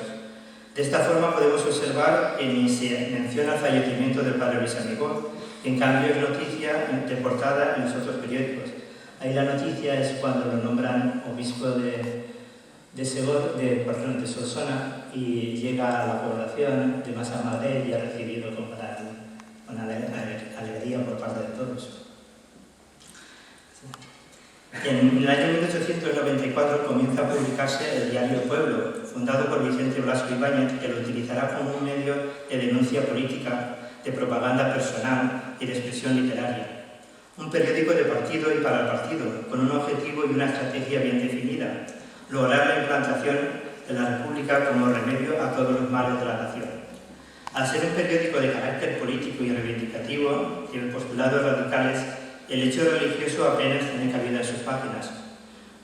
De esta forma podemos observar que ni se menciona el fallecimiento del padre Luis Amigó, que en cambio es noticia de portada en los otros periódicos. Ahí la noticia es cuando lo nombran obispo de Solsona y llega a la población de Masamadre y ha recibido con alegría por parte de todos. En el año 1894 comienza a publicarse el diario Pueblo, fundado por Vicente Blasco Ibáñez, que lo utilizará como un medio de denuncia política, de propaganda personal y de expresión literaria. Un periódico de partido y para el partido, con un objetivo y una estrategia bien definida: lograr la implantación de la República como remedio a todos los males de la nación. Al ser un periódico de carácter político y reivindicativo, de postulados radicales, el hecho religioso apenas tiene cabida en sus páginas.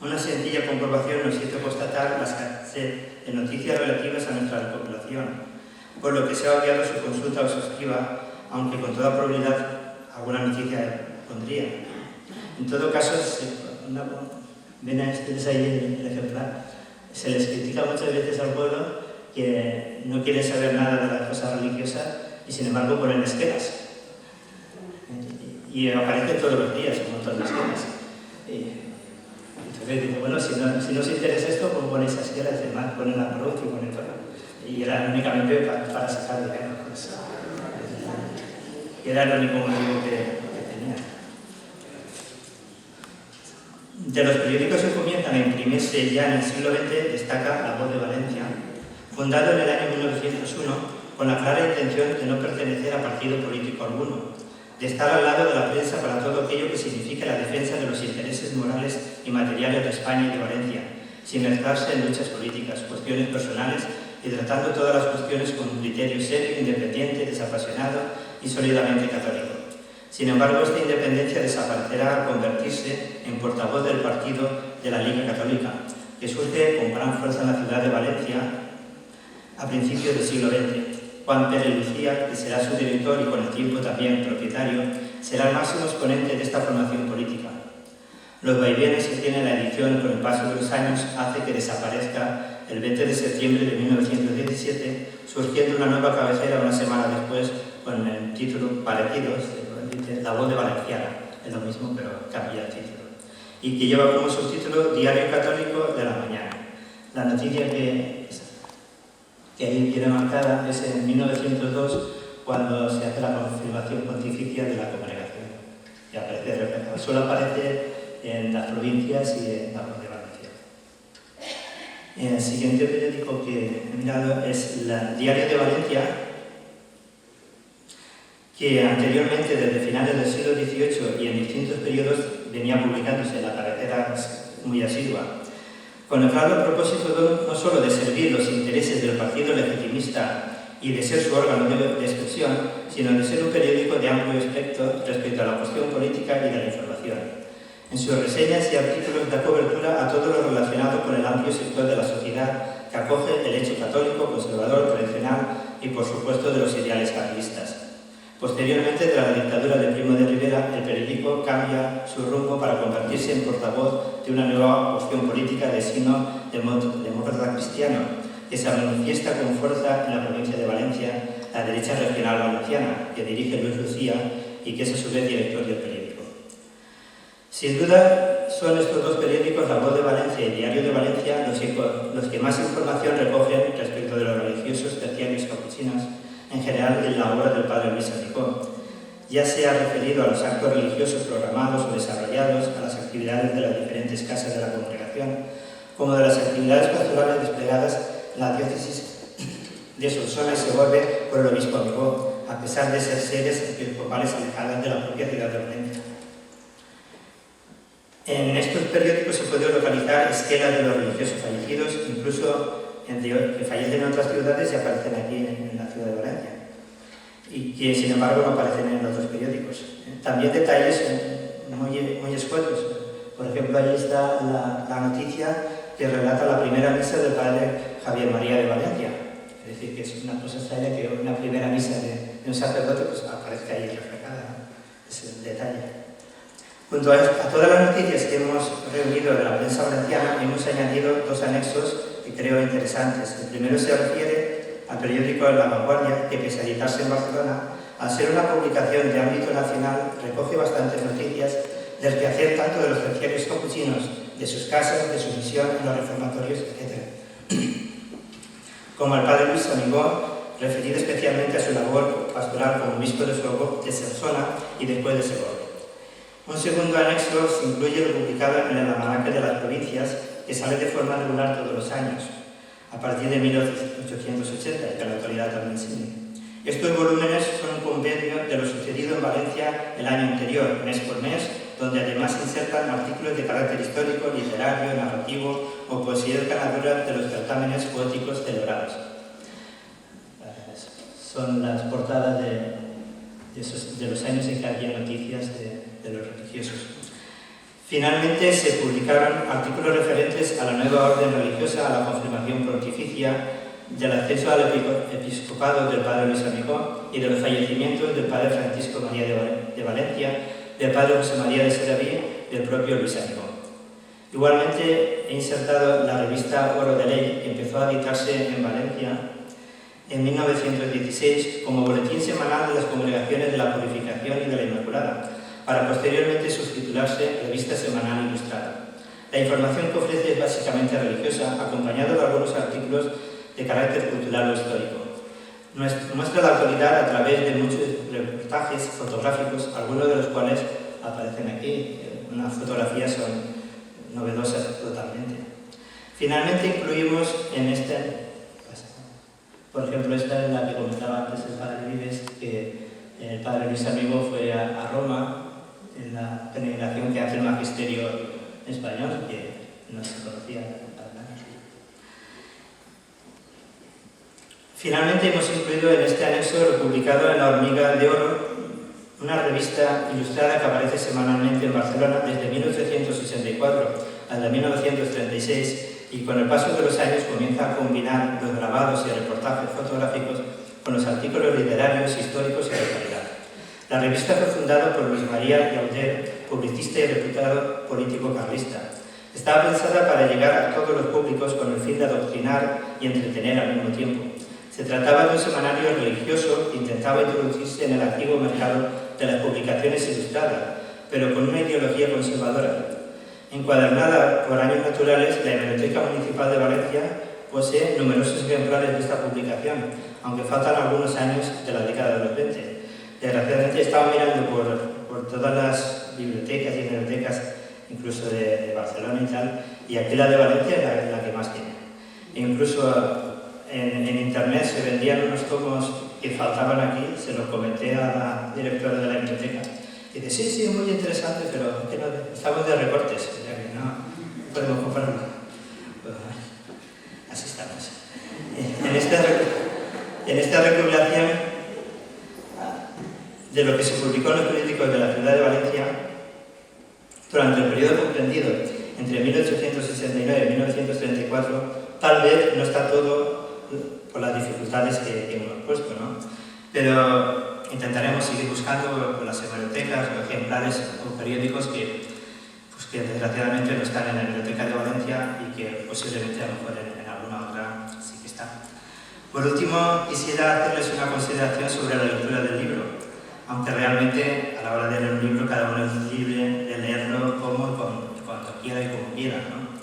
Una sencilla comprobación nos hizo constatar la escasez de noticias relativas a nuestra recopilación, por lo que se ha obviado su consulta exhaustiva, aunque con toda probabilidad alguna noticia pondría. En todo caso, ven a ustedes ahí el ejemplar, se les critica muchas veces al pueblo que no quiere saber nada de las cosas religiosas y sin embargo ponen esquelas. Y aparecen todos los días un montón de esquelas. Entonces digo, bueno, si no os interesa esto, pues ponéis esquelas, además ponen la cruz y ponen todo. Y era únicamente para sacar dinero. Pues, y era el único motivo que tenía. De los periódicos que comienzan a imprimirse ya en el siglo XX destaca La Voz de Valencia, fundado en el año 1901 con la clara intención de no pertenecer a partido político alguno, de estar al lado de la prensa para todo aquello que signifique la defensa de los intereses morales y materiales de España y de Valencia, sin mezclarse en luchas políticas, cuestiones personales y tratando todas las cuestiones con un criterio serio, independiente, desapasionado y sólidamente católico. Sin embargo, esta independencia desaparecerá al convertirse en portavoz del partido de la Liga Católica, que surge con gran fuerza en la ciudad de Valencia a principios del siglo XX. Juan Pérez Lucía, que será su director y con el tiempo también propietario, será el máximo exponente de esta formación política. Los vaivenes que tiene la edición con el paso de los años hace que desaparezca el 20 de septiembre de 1917, surgiendo una nueva cabecera una semana después con el título parecido, La Voz de Valenciana, es lo mismo pero cambia el título, y que lleva como subtítulo Diario Católico de la Mañana. La noticia que ahí viene marcada es en 1902, cuando se hace la confirmación pontificia de la congregación, y aparece reflejado. Solo aparece en las provincias y en la Voz de Valencia. El siguiente periódico que he mirado es el Diario de Valencia, que anteriormente, desde finales del siglo XVIII y en distintos periodos, venía publicándose en la cabecera muy asidua, con el claro propósito no solo de servir los intereses del partido legitimista y de ser su órgano de expresión, sino de ser un periódico de amplio espectro respecto a la cuestión política y de la información. En sus reseñas y artículos da cobertura a todo lo relacionado con el amplio sector de la sociedad que acoge el hecho católico, conservador, tradicional y, por supuesto, de los ideales carlistas. Posteriormente, tras la dictadura de Primo de Rivera, el periódico cambia su rumbo para convertirse en portavoz de una nueva opción política de signo demócrata cristiano, que se manifiesta con fuerza en la provincia de Valencia, la derecha regional valenciana, que dirige Luis Lucía y que es a su vez director del periódico. Sin duda, son estos dos periódicos, La Voz de Valencia y Diario de Valencia, los que más información recogen respecto de los religiosos terciarios capuchinos, en general en la obra del padre Luis Amicó. Ya sea referido a los actos religiosos programados o desarrollados, a las actividades de las diferentes casas de la congregación, como de las actividades pastorales desplegadas en la diócesis de Solsona y Segovia por el obispo Amicó, a pesar de ser sedes episcopales alejadas de la propia ciudad de Valencia. En estos periódicos se puede localizar esquelas de los religiosos fallecidos, incluso que fallecen en otras ciudades y aparecen aquí en la ciudad de Valencia, y que sin embargo no aparecen en otros periódicos. También detalles muy escuetos. Por ejemplo, ahí está la noticia que relata la primera misa del padre Javier María de Valencia. Es decir, que es una cosa extraña que una primera misa de un sacerdote pues aparezca ahí reflejada, ¿no? Es el detalle. Junto a todas las noticias que hemos reunido de la prensa valenciana, hemos añadido dos anexos que creo interesantes. El primero se refiere al periódico La Vanguardia, que pese a editarse en Barcelona, al ser una publicación de ámbito nacional, recoge bastantes noticias del quehacer tanto de los terciarios capuchinos, de sus casas, de su misión en los reformatorios, etc. Como el padre Luis Amicó, referido especialmente a su labor pastoral como obispo de Solsona y después de Segovia. Un segundo anexo se incluye lo publicado en el Almanaque de las Provincias, que sale de forma regular todos los años, a partir de 1880, que en la actualidad también sigue. Estos volúmenes son un compendio de lo sucedido en Valencia el año anterior, mes por mes, donde además se insertan artículos de carácter histórico, literario, narrativo o poesías ganadoras de los certámenes poéticos celebrados. Son las portadas de los años en que había noticias de los religiosos. Finalmente se publicaron artículos referentes a la nueva orden religiosa, a la confirmación pontificia, del acceso al episcopado del padre Luis Amicó y de los fallecimientos del padre Francisco María de Valencia, del padre José María de Sedaví y del propio Luis Amicó. Igualmente he insertado la revista Oro de Ley, que empezó a editarse en Valencia en 1916 como boletín semanal de las congregaciones de la Purificación y de la Inmaculada, para posteriormente subtitularse Revista Semanal Ilustrada. La información que ofrece es básicamente religiosa, acompañado de algunos artículos de carácter cultural o histórico. Muestra la actualidad a través de muchos reportajes fotográficos, algunos de los cuales aparecen aquí. Unas fotografías son novedosas totalmente. Finalmente incluimos en este, por ejemplo, esta es la que comentaba antes el padre Vives, que el padre Luis Amicó fue a Roma en la peregrinación que hace el magisterio español, que no se conocía para nada. Finalmente hemos incluido en este anexo, publicado en La Hormiga de Oro, una revista ilustrada que aparece semanalmente en Barcelona desde 1864 hasta 1936 y con el paso de los años comienza a combinar los grabados y reportajes fotográficos con los artículos literarios, históricos y de actualidad. La revista fue fundada por Luis María Llauder publicista y reputado político carlista. Estaba pensada para llegar a todos los públicos con el fin de adoctrinar y entretener al mismo tiempo. Se trataba de un semanario religioso que intentaba introducirse en el activo mercado de las publicaciones ilustradas, pero con una ideología conservadora. Encuadernada por años naturales, la Hemeroteca Municipal de Valencia posee numerosos ejemplares de esta publicación, aunque faltan algunos años de la década de los 20. Desgraciadamente he estado mirando por todas las bibliotecas y hemerotecas, incluso de Barcelona y tal, y aquí la de Valencia es la que más tiene. E incluso en internet se vendían unos tomos que faltaban aquí, se los comenté a la directora de la biblioteca. Y dice, sí, muy interesante, pero que no, estamos de recortes, o sea que no podemos comprarlo. Pues, así estamos. En esta recopilación de lo que se publicó en los periódicos de la ciudad de Valencia durante el periodo comprendido entre 1869 y 1934, tal vez no está todo por las dificultades que hemos puesto, ¿no? Pero intentaremos seguir buscando por las hemerotecas o ejemplares o periódicos que desgraciadamente no están en la Biblioteca de Valencia y que posiblemente a lo mejor en alguna otra sí que están. Por último, quisiera hacerles una consideración sobre la lectura del libro, aunque realmente a la hora de leer un libro cada uno es libre de leerlo como cuando quiera y como quiera, ¿no?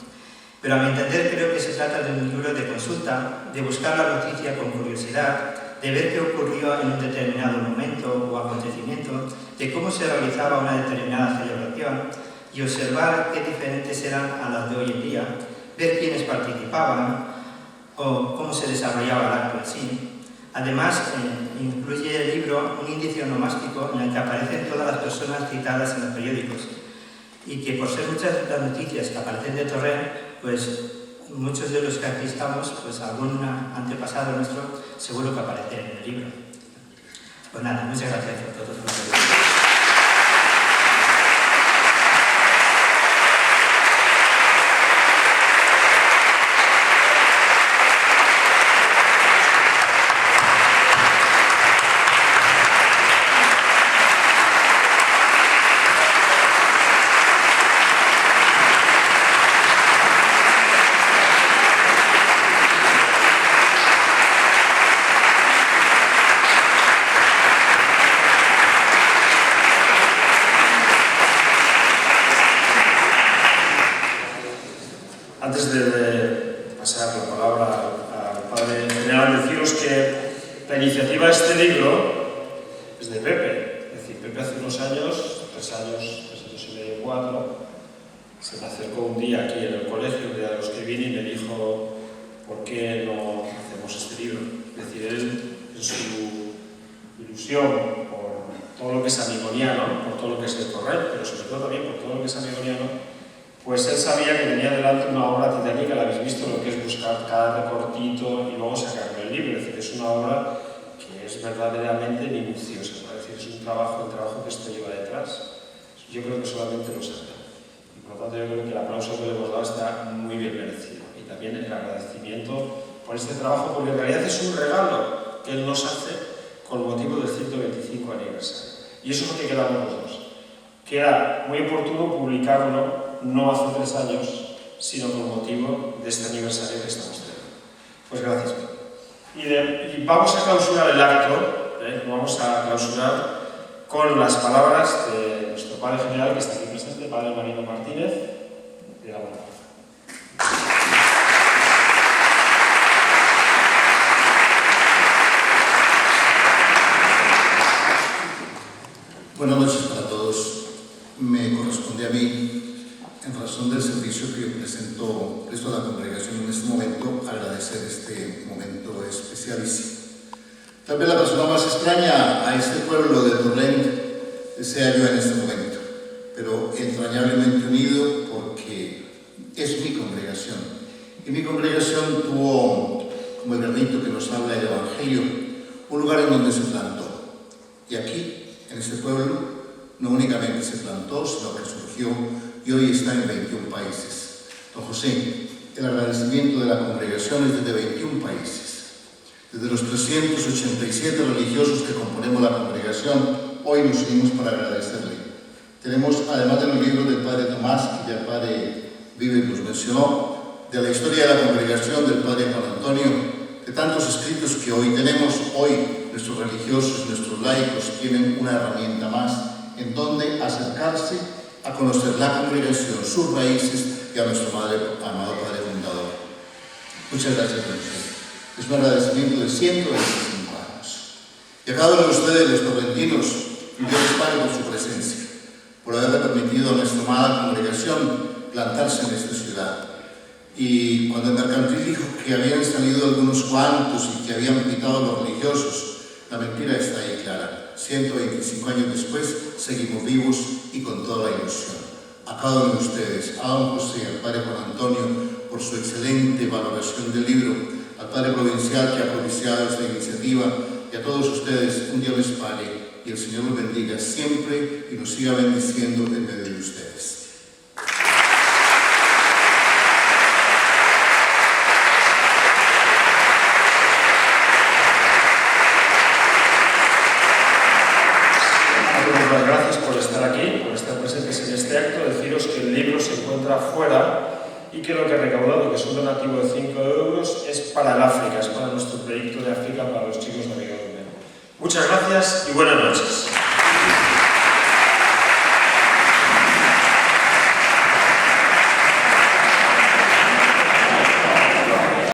Pero a mi entender creo que se trata de un libro de consulta, de buscar la noticia con curiosidad, de ver qué ocurrió en un determinado momento o acontecimiento, de cómo se realizaba una determinada celebración y observar qué diferentes eran a las de hoy en día, ver quiénes participaban o cómo se desarrollaba el acto en sí. Además, incluye el libro un indicio onomástico en el que aparecen todas las personas citadas en los periódicos y que por ser muchas las noticias que aparecen de Torrent, pues muchos de los que aquí estamos, pues algún antepasado nuestro seguro que aparece en el libro. Pues nada, muchas gracias por todo. Antes de pasar la palabra al padre general, deciros que la iniciativa de este libro es de Pepe. Es decir, Pepe hace unos años, 3 años y medio, 4, se me acercó un día aquí en el colegio, un día de los que vine, y me dijo, ¿por qué no hacemos este libro? Es decir, él, en su ilusión por todo lo que es amigoniano, por todo lo que es de Torrent, pero sobre todo también por todo lo que es amigoniano, pues él sabía que tenía delante una obra titánica, la habéis visto, lo que es buscar cada recortito y luego sacarle el libro. Es decir, es una obra que es verdaderamente minuciosa, ¿no? Es decir, es un trabajo que esto lleva detrás. Yo creo que solamente lo sabe. Y por lo tanto yo creo que el aplauso que le hemos dado está muy bien merecido. Y también el agradecimiento por este trabajo, porque en realidad es un regalo que él nos hace con motivo del 125 aniversario. Y eso es lo que quedamos los dos. Que era muy oportuno publicarlo no hace 3 años, sino con motivo de este aniversario que estamos teniendo. Pues gracias. Y vamos a clausurar el acto, lo vamos a clausurar con las palabras de nuestro padre general, que está aquí presente, padre Marino Martínez, de la Buena. Buenas noches para todos. Me corresponde a mí, en razón del servicio que presto a la congregación en este momento, agradecer este momento especialísimo. Tal vez la persona más extraña a este pueblo de Torrent sea yo en este momento, pero entrañablemente unido porque es mi congregación. Y mi congregación tuvo, como el granito que nos habla el Evangelio, un lugar en donde se plantó. Y aquí, en este pueblo, no únicamente se plantó, sino que surgió y hoy está en 21 países. Don José, el agradecimiento de la congregación es desde 21 países. Desde los 387 religiosos que componemos la congregación, hoy nos unimos para agradecerle. Tenemos, además de los libros del Padre Tomás, que ya el Padre Vive nos mencionó, de la historia de la congregación del Padre Juan Antonio, de tantos escritos que hoy tenemos. Hoy nuestros religiosos, nuestros laicos tienen una herramienta más en donde acercarse a conocer la congregación, sus raíces y a nuestro amado Padre Fundador. Muchas gracias a ustedes. Es un agradecimiento de 125 años. Y a cada uno de ustedes, los torrentinos, Dios les pague por su presencia, por haberle permitido a nuestra amada congregación plantarse en esta ciudad. Y cuando el mercantil dijo que habían salido algunos cuantos y que habían quitado a los religiosos, la mentira está ahí clara. 125 años después, seguimos vivos y con toda la ilusión. A cada uno de ustedes, a don José, al Padre Juan Antonio, por su excelente valoración del libro, al Padre Provincial que ha propiciado esta iniciativa, y a todos ustedes, un Dios les pague y el Señor los bendiga siempre y nos siga bendiciendo en medio de ustedes. Muchas gracias por estar aquí, por estar presentes en este acto. Deciros que el libro se encuentra fuera y que lo que he recaudado, que es un donativo de 5 euros, es para el África, es para nuestro proyecto de África para los chicos de Riga. Muchas gracias y buenas noches.